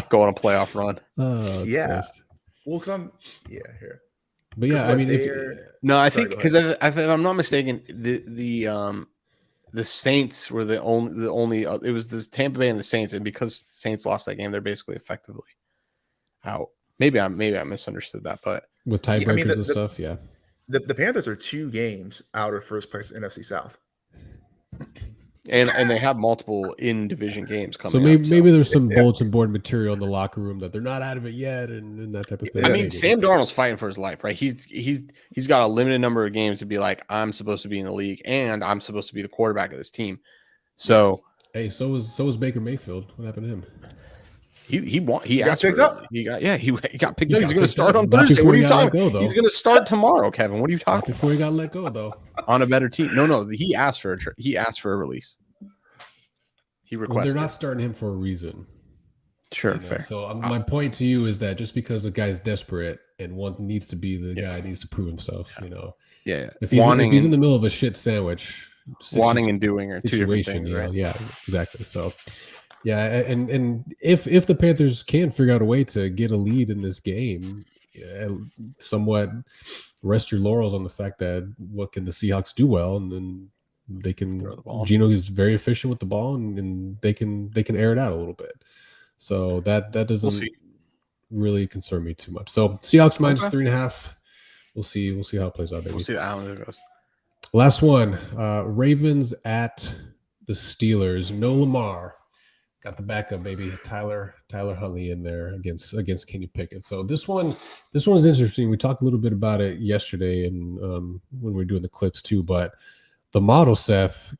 Go on a playoff run. Oh, yeah. Christ. Well, here. But yeah, I mean, I think because if I'm not mistaken, the Saints were the only. It was this Tampa Bay and the Saints, and because the Saints lost that game, they're basically effectively out. Maybe I misunderstood that, but with tiebreakers and stuff, yeah. The Panthers are 2 games out of first place in NFC South, and they have multiple in division games coming. So maybe there's some bulletin board material in the locker room that they're not out of it yet, and that type of thing. I mean, Sam Darnold's fighting for his life, right? He's got a limited number of games to be like, I'm supposed to be in the league, and I'm supposed to be the quarterback of this team. So hey, so was Baker Mayfield. What happened to him? He got picked up. He got picked up. He's going to start on Thursday. What are you talking about? He's going to start tomorrow, Kevin. What are you talking about? Before he got let go, though, on a better team. No. He asked for a release. He requested. They're not starting him for a reason. Sure, fair. So my point to you is that just because a guy's desperate and needs to be the guy needs to prove himself, Yeah. If he's in the middle of a shit sandwich, wanting and doing are 2 different things, right? Yeah, exactly. So. Yeah, and if the Panthers can figure out a way to get a lead in this game, somewhat rest your laurels on the fact that what can the Seahawks do well, and then they can. Throw the ball. Geno is very efficient with the ball, and they can air it out a little bit. So that doesn't really concern me too much. So Seahawks minus 3.5. We'll see how it plays out. Baby. We'll see how it goes. Last one, Ravens at the Steelers. No Lamar. Got the backup, baby. Tyler Huntley in there against Kenny Pickett. So this one is interesting. We talked a little bit about it yesterday, and when we were doing the clips too. But the model, Seth,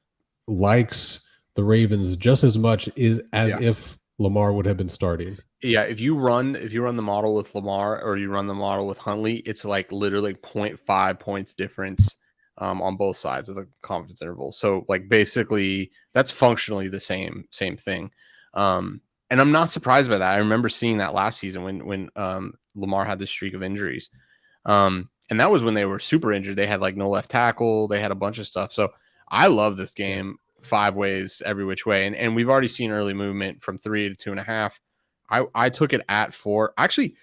likes the Ravens just as much as if Lamar would have been starting. Yeah, if you run the model with Lamar or you run the model with Huntley, it's like literally 0.5 points difference on both sides of the confidence interval. So like basically that's functionally the same thing. And I'm not surprised by that. I remember seeing that last season when Lamar had this streak of injuries. And that was when they were super injured. They had like no left tackle. They had a bunch of stuff. So I love this game 5 ways, every which way. And we've already seen early movement from 3 to 2.5. I took it at 4. Actually,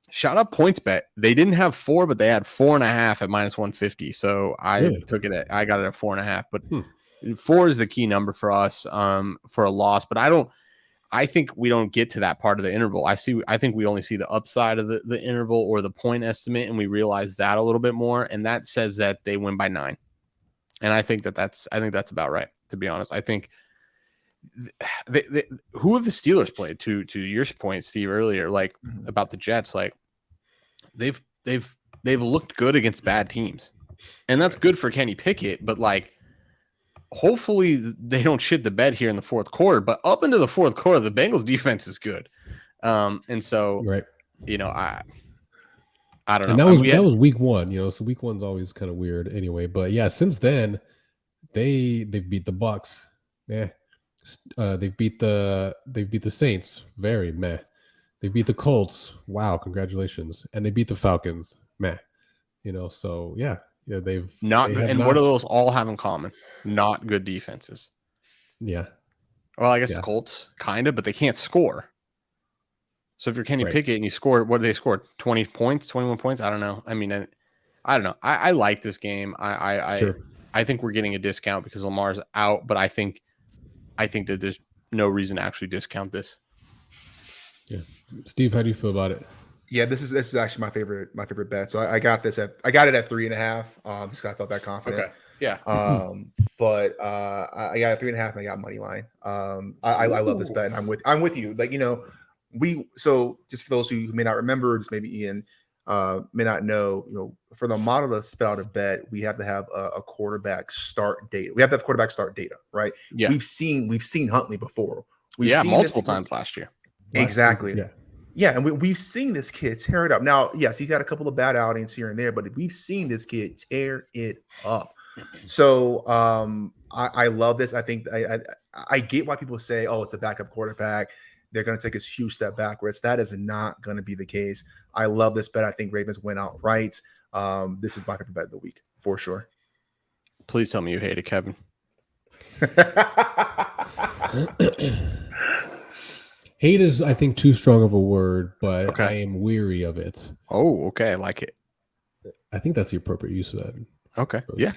shout out PointsBet. They didn't have 4, but they had 4.5 at minus 150. So I got it at 4.5, but 4 is the key number for us for a loss, but I think we don't get to that part of the interval. I think we only see the upside of the interval or the point estimate, and we realize that a little bit more, and that says that they win by 9. And I think that's about right, to be honest. I think who have the Steelers played, to your point, Steve, earlier, like about the Jets, like they've looked good against bad teams, and that's good for Kenny Pickett, but like hopefully they don't shit the bed here in the fourth quarter. But up into the fourth quarter, the Bengals defense is good. And so, right. you know, I don't know. And I mean, that was week one, so week one's always kind of weird anyway. But yeah, since then they've beat the Bucks. Yeah. They've beat the Saints. Very meh. They beat the Colts. Wow, congratulations. And they beat the Falcons. Meh. So yeah, they've not they good. have And not, what do those all have in common? Not good defenses. Yeah. Well, I guess Yeah. the Colts kind of, but they can't score. So if you're Kenny Right. Pickett and you score, what did they score? 20 points, 21 points? I don't know. I mean, I don't know. I like this game. Sure. I think we're getting a discount because Lamar's out, but I think that there's no reason to actually discount this. Yeah. Steve, how do you feel about it? Yeah, this is actually my favorite bet. So I got it at 3.5. Just I felt that confident. Okay. Yeah. But I got a 3.5 and I got money line. I love this bet, and I'm with you. Like, so just for those who may not remember, just maybe Ian may not know, for the model to spell out a bet, we have to have a quarterback start data. We have to have quarterback start data, right? Yeah. We've seen Huntley before. We've seen multiple times last year. Exactly. Yeah. Yeah, and we've seen this kid tear it up. Now, yes, he's had a couple of bad outings here and there, but we've seen this kid tear it up. So I love this. I think I get why people say, oh, it's a backup quarterback. They're going to take a huge step backwards. That is not going to be the case. I love this bet. I think Ravens win outright. This is my favorite bet of the week, for sure. Please tell me you hate it, Kevin. Hate is, I think, too strong of a word, but Okay. I am weary of it. Oh, okay. I like it. I think that's the appropriate use of that. Okay. Yeah.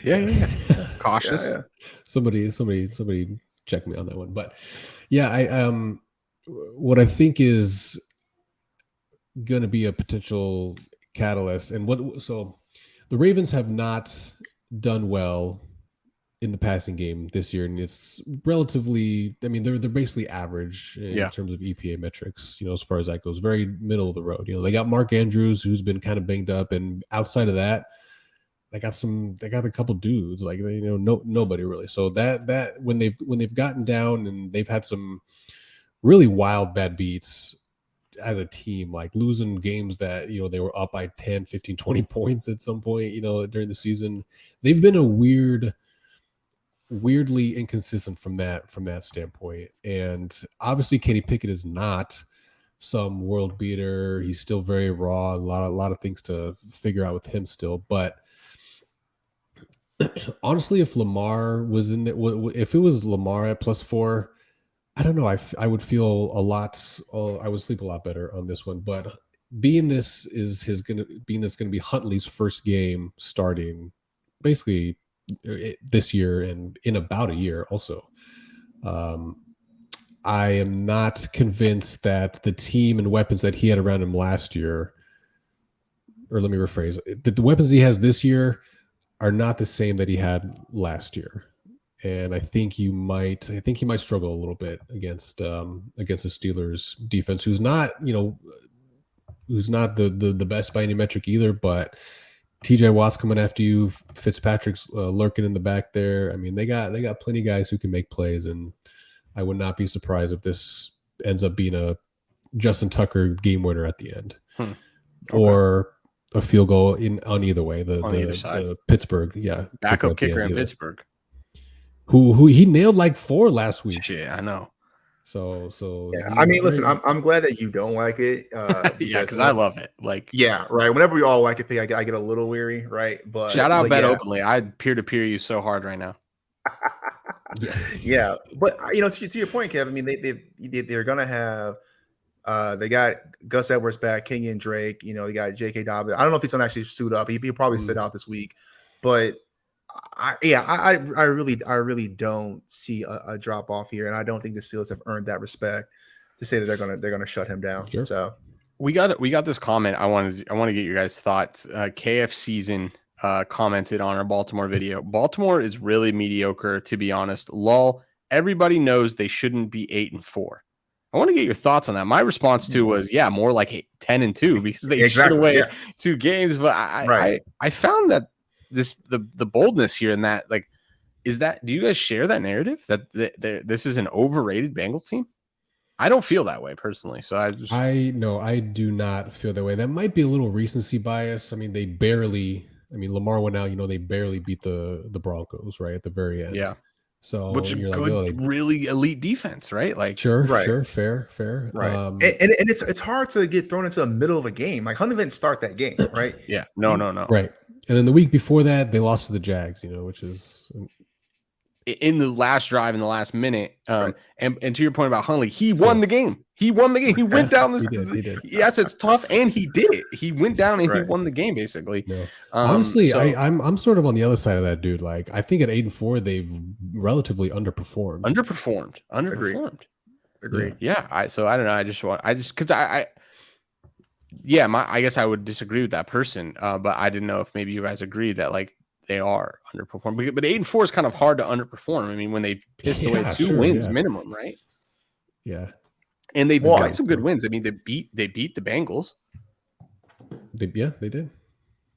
Cautious. Yeah. Somebody check me on that one. But yeah, I what I think is going to be a potential catalyst, and so the Ravens have not done well in the passing game this year, and it's relatively, I mean, they're basically average in terms of EPA metrics, as far as that goes, very middle of the road. They got Mark Andrews, who's been kind of banged up, and outside of that, they got a couple dudes, like, nobody really. So that when they've gotten down and they've had some really wild bad beats as a team, like losing games that, they were up by 10, 15, 20 points at some point, during the season. They've been weirdly inconsistent from that standpoint. And obviously Kenny Pickett is not some world beater. He's still very raw. A lot of things to figure out with him still. But honestly, if Lamar was in it, if it was Lamar at +4, I don't know. I would feel a lot. I would sleep a lot better on this one. But being this going to be Huntley's first game starting, basically this year and in about a year also, I am not convinced that the team and weapons that he had around him last year, or let me rephrase, the weapons he has this year are not the same that he had last year. And I think he might struggle a little bit against the Steelers defense, who's not the best by any metric either, but TJ Watt's coming after you. Fitzpatrick's lurking in the back there. I mean, they got plenty of guys who can make plays, and I would not be surprised if this ends up being a Justin Tucker game winner at the end, or a field goal on either way. On either side. The Pittsburgh, backup kicker in Pittsburgh, who he nailed like 4 last week. Yeah, I know. So yeah, I mean, listen, I'm glad that you don't like it. Because I love it. Like, yeah, right. Whenever we all like it, I get a little weary, right? But shout out Bet Openly. I'd peer-to-peer you so hard right now. Yeah, but to your point, Kevin. I mean, they're gonna have. They got Gus Edwards back, Kenyon Drake. They got J.K. Dobbins. I don't know if he's gonna actually suit up. He'll probably sit out this week, but. I really don't see a drop off here, and I don't think the Steelers have earned that respect to say that they're gonna shut him down. Sure. So we got this comment. I want to get your guys' thoughts. KF Season commented on our Baltimore video. Baltimore is really mediocre, to be honest. Lol. Everybody knows they shouldn't be 8-4. I want to get your thoughts on that. My response to was, more like 10-2 because they shut away 2 games. But I found that the boldness here in that, like, do you guys share that narrative that this is an overrated Bengals team? I don't feel that way personally. So I do not feel that way. That might be a little recency bias. I mean, Lamar went out, they barely beat the Broncos right at the very end. Yeah. So which you're good, like, really elite defense, right? Like, sure, right. fair. Right. And it's hard to get thrown into the middle of a game. Like Huntley didn't start that game, right? Yeah. No. Right. And then the week before that, they lost to the Jags, which is in the last drive in the last minute. Right. And to your point about Huntley, he won the game. He won the game. He went down this. He did. Yes, it's tough, and he did it. He went down and he won the game basically. No. Honestly, I'm sort of on the other side of that, dude. Like, I think at 8-4, they've relatively underperformed. Agreed. Yeah. I don't know. I guess I would disagree with that person. But I didn't know if maybe you guys agreed that like they are underperforming. But 8-4 is kind of hard to underperform. I mean, when they pissed away 2 wins minimum, right? Yeah. And they've got some good wins. I mean, they beat the Bengals. They did.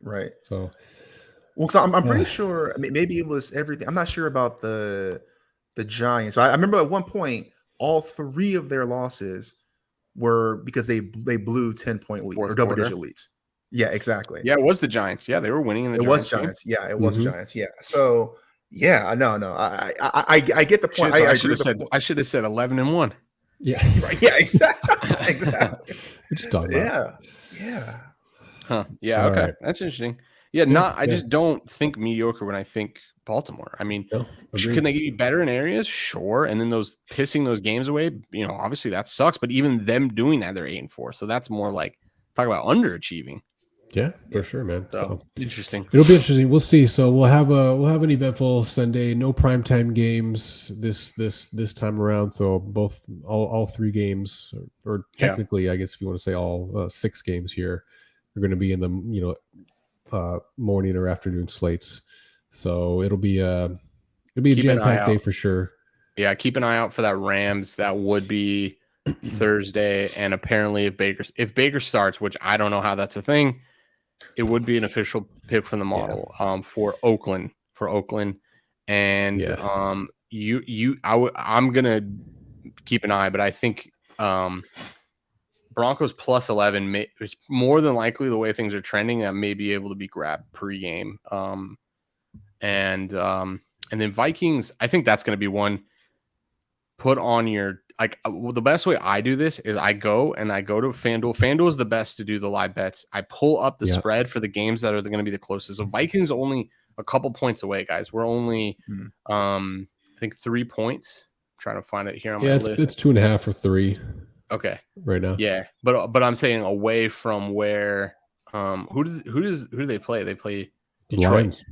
Right. So, I'm pretty sure. I mean, maybe it was everything. I'm not sure about the Giants. I remember at one point, all 3 of their losses were because they blew 10-point leads or double-digit leads. Yeah, exactly. Yeah, it was the Giants. Yeah, they were winning in the. It was Giants. Yeah, it was Giants. Yeah. So yeah, no. I get the point. I should have said 11-1. Yeah. Right. Yeah. Exactly. What you talking about? Yeah. Huh. Yeah. Okay. Right. That's interesting. Yeah. I just don't think mediocre when I think Baltimore. I mean, can they get better in areas? Sure. And then pissing those games away, obviously that sucks. But even them doing that, they're 8-4. So that's more like talk about underachieving. Yeah, for sure, man. So interesting. It'll be interesting. We'll see. So we'll have an eventful Sunday. No primetime games this time around. So all 3 games, or technically, I guess if you want to say all 6 games here, are going to be in the morning or afternoon slates. So it'll be a jam-packed day for sure. Yeah, keep an eye out for that Rams. That would be Thursday, and apparently if Baker starts, which I don't know how that's a thing. It would be an official pick from the model for Oakland. And I'm gonna keep an eye, but I think Broncos plus 11 is more than likely the way things are trending that may be able to be grabbed pregame. And then Vikings, I think that's going to be one put on your. The best way I do this is I go to FanDuel. FanDuel is the best to do the live bets. I pull up the spread for the games that are going to be the closest. So Vikings only a couple points away, guys. We're only, I think 3 points. I'm trying to find it here on my list. It's 2.5 or 3. Okay, right now. Yeah, but I'm saying away from where. Who do they play? They play Detroit. Lions.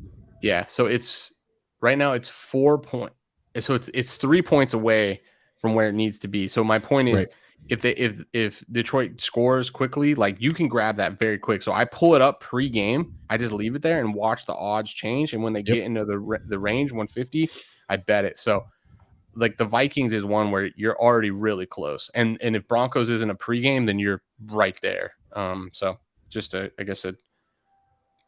Yeah, so it's right now it's 4 points. So it's 3 points away from where it needs to be. So my point is, if Detroit scores quickly, like you can grab that very quick. So I pull it up pre-game. I just leave it there and watch the odds change. And when they get into the range 150, I bet it. So like the Vikings is one where you're already really close. And if Broncos isn't a pre-game, then you're right there. So just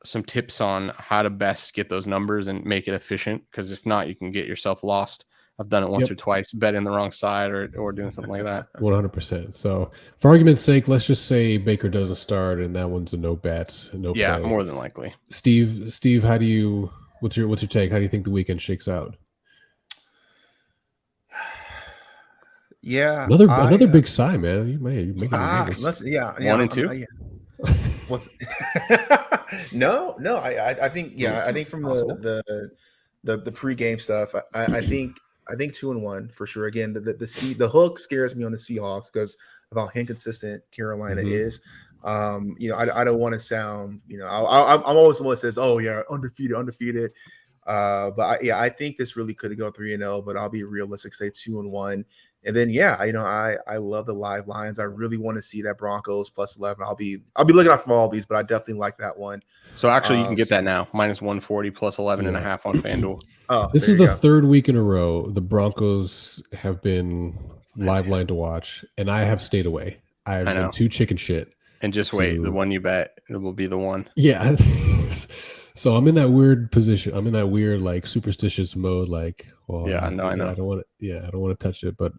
some tips on how to best get those numbers and make it efficient. Because if not, you can get yourself lost. I've done it once or twice, betting the wrong side or doing something like that. 100%. So for argument's sake, let's just say Baker doesn't start and that one's a no bet. Yeah, play. More than likely. Steve, what's your take? How do you think the weekend shakes out? Yeah. Another big sigh, man. You're making 1 and 2. What's no. I think I think from the pregame stuff, I think 2-1 for sure. Again, the hook scares me on the Seahawks because of how inconsistent Carolina is. I don't want to sound, I'm always the one that says, "Oh yeah, undefeated." But I think this really could go 3-0. But I'll be realistic, say 2-1. And then I love the live lines. I really want to see that Broncos plus 11. I'll be looking out for all these, but I definitely like that one. So actually, you can get that now minus 140 plus 11.5 on FanDuel. Oh, this is the third week in a row the Broncos have been live line to watch, and I have stayed away. I've been too chicken shit. And just wait, the one you bet it will be the one. Yeah. So I'm in that weird position. I'm in that weird like superstitious mode. Like, well, Yeah, I know. I don't want to. Yeah, I don't want to touch it. But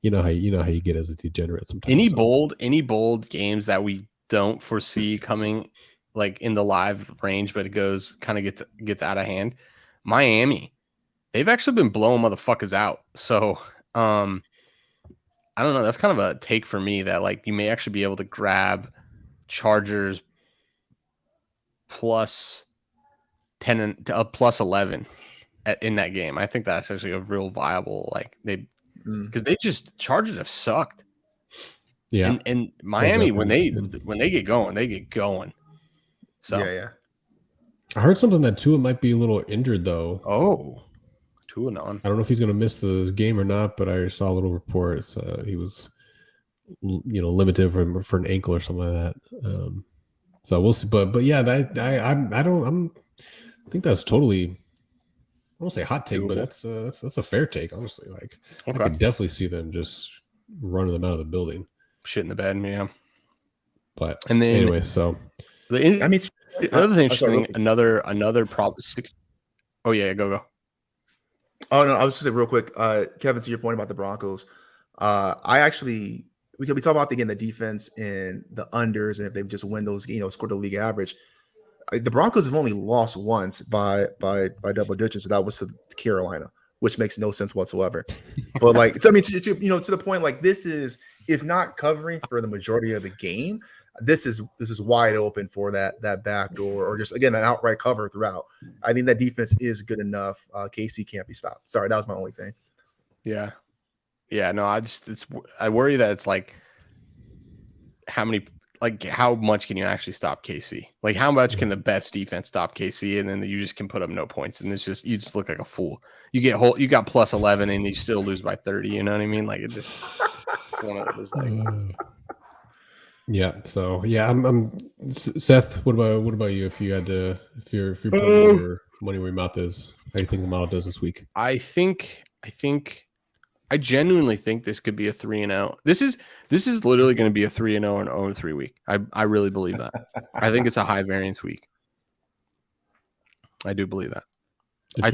you know how you get as a degenerate sometimes. Any bold games that we don't foresee coming, like in the live range, but it gets out of hand. Miami, they've actually been blowing motherfuckers out. So, I don't know. That's kind of a take for me that like you may actually be able to grab Chargers plus 10 and plus 11 in that game. I think that's actually a real viable because Chargers have sucked. Yeah, and Miami when they get going, they get going. So yeah. I heard something that Tua might be a little injured though. Oh, Tua on. I don't know if he's going to miss the game or not, but I saw a little report. He was, limited for an ankle or something like that. So we'll see. But yeah, I think that's totally. I won't say hot take, doable. but that's a fair take, honestly. Like Okay. I could definitely see them just running them out of the building. Shit in the bed, yeah. But and then anyway, so the other thing interesting, another problem. Oh yeah, go. Oh no, I was just saying real quick, Kevin, to your point about the Broncos. I actually we talk about again the defense and the unders, and if they just win those, score the league average. The Broncos have only lost once by double digits, and that was to Carolina, which makes no sense whatsoever. But like, I mean, to the point, like this is if not covering for the majority of the game, this is wide open for that backdoor or just again an outright cover throughout. I think that defense is good enough. KC can't be stopped. Sorry, that was my only thing. Yeah. No, I worry that it's like how much can you actually stop KC? Like how much can the best defense stop KC, and then you just can put up no points, and you just look like a fool. You got plus 11 and you still lose by 30. You know what I mean? Like it's one of those like. Yeah. So yeah, I'm Seth. What about you? If you're putting your money where your mouth is, how do you think the model does this week? I genuinely think this could be a 3-0. This is literally going to be a 3-0 and 0-3 week. I really believe that. I think it's a high variance week. I do believe that. I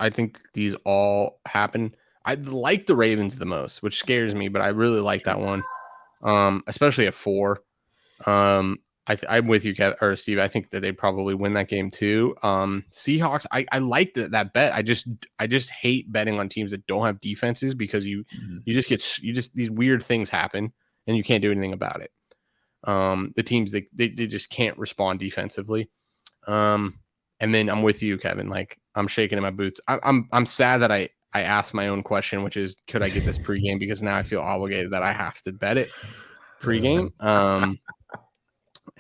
think these all happen. I like the Ravens the most, which scares me, but I really like that one. Especially at 4. I'm with you, Kev, or Steve. I think that they probably win that game too. Seahawks, I like that bet. I just hate betting on teams that don't have defenses because you just these weird things happen and you can't do anything about it. The teams they just can't respond defensively. And then I'm with you, Kevin. Like I'm shaking in my boots. I'm sad that I asked my own question, which is could I get this pregame, because now I feel obligated that I have to bet it pregame.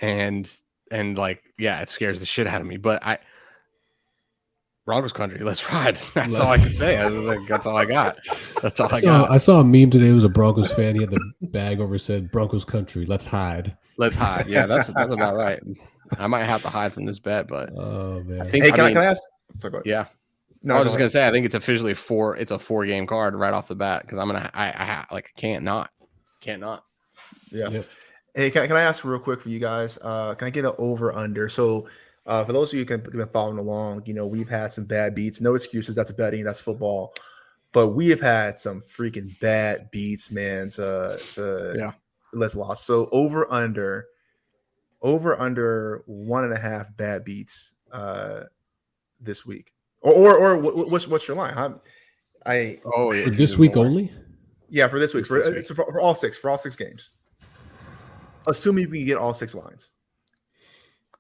And like, yeah, it scares the shit out of me. But Broncos country, let's ride. That's all I can say. That's all I got. That's all I got. I saw a meme today. It was a Broncos fan. He had the bag over, said Broncos country. Let's hide. Let's hide. Yeah, that's about right. I might have to hide from this bet, but oh man. Can I ask? Sorry, go ahead. Yeah. No, I was just gonna say I think it's officially it's a 4-game card right off the bat because I can't not. Yeah. Yep. Hey, can I ask real quick for you guys? Can I get an over under? So for those of you who have been following along, we've had some bad beats. No excuses. That's betting. That's football. But we have had some freaking bad beats, man. Let's loss. So over under 1.5 bad beats this week. Or what's your line? For this week only? Yeah, for this week. For all 6 games. Assuming we can get all 6 lines.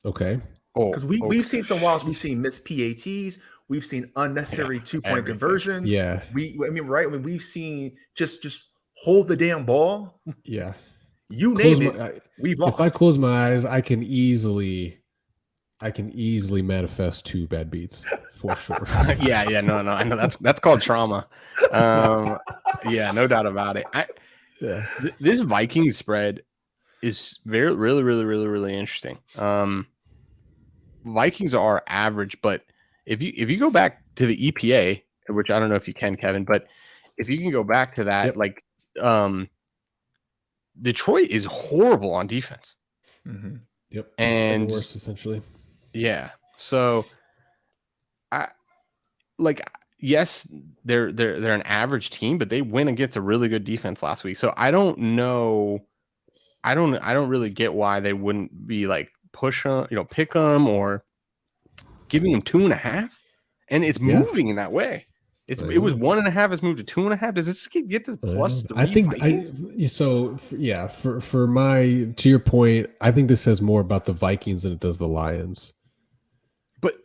Okay. Because we've seen some wilds, we've seen missed PATs, we've seen unnecessary 2-point conversions. Yeah. We've seen just hold the damn ball. Yeah. You name it. We've lost. If I close my eyes, I can easily manifest 2 bad beats for sure. Yeah, no, I know that's called trauma. Yeah, no doubt about it. This Vikings spread is really interesting. Vikings are average, but if you go back to the EPA, which I don't know if you can, Kevin, but if you can go back to that, Detroit is horrible on defense. Mm-hmm. Yep. And worst essentially. Yeah. So I like yes, they're an average team, but they win against a really good defense last week. So I don't know. I don't really get why they wouldn't be like push them, pick them or giving them 2.5. And it's moving in that way. It was 1.5. It's moved to 2.5. Does this get to +3? I think for my, to your point, I think this says more about the Vikings than it does the Lions. But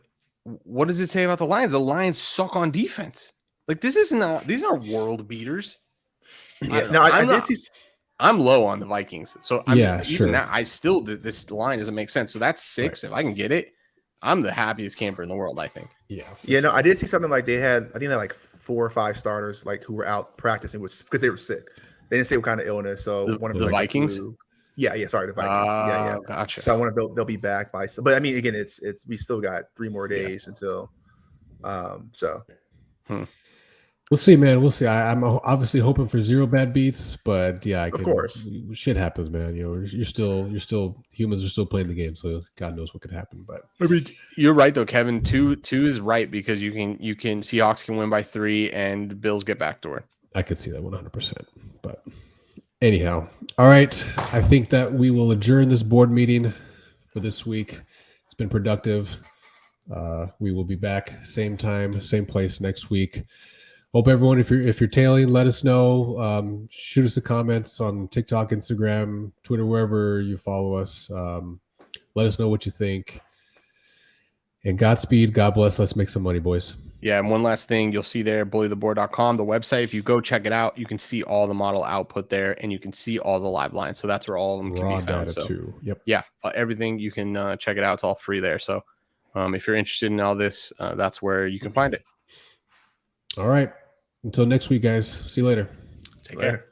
what does it say about the Lions? The Lions suck on defense. Like these aren't world beaters. Yeah, no, I did see. I'm low on the Vikings, so sure. Now, I still this line doesn't make sense. So that's 6. Right. If I can get it, I'm the happiest camper in the world. I think. Yeah. No, I did see something like they had. I think they had like 4 or 5 starters like who were out practicing because they were sick. They didn't say what kind of illness. So one of the Vikings. Yeah. Sorry, the Vikings. Yeah. Gotcha. So I want to they'll be back by. But I mean, again, it's we still got 3 more days until. So. We'll see, man. We'll see. I'm obviously hoping for 0 bad beats, but yeah, of course, shit happens, man. You're still humans are still playing the game, so God knows what could happen. But I mean, you're right though, Kevin. 2 is right because you can Seahawks can win by 3 and Bills get backdoor. I could see that 100%. But anyhow, all right. I think that we will adjourn this board meeting for this week. It's been productive. We will be back same time, same place next week. Hope everyone, if you're tailing, let us know. Shoot us the comments on TikTok, Instagram, Twitter, wherever you follow us. Let us know what you think. And Godspeed, God bless. Let's make some money, boys. Yeah, and one last thing, you'll see there, bullytheboard.com, the website. If you go check it out, you can see all the model output there, and you can see all the live lines. So that's where all of them can be found. Data too. Yep. Yeah, everything you can check it out. It's all free there. So if you're interested in all this, that's where you can find it. All right. Until next week, guys. See you later. Take care.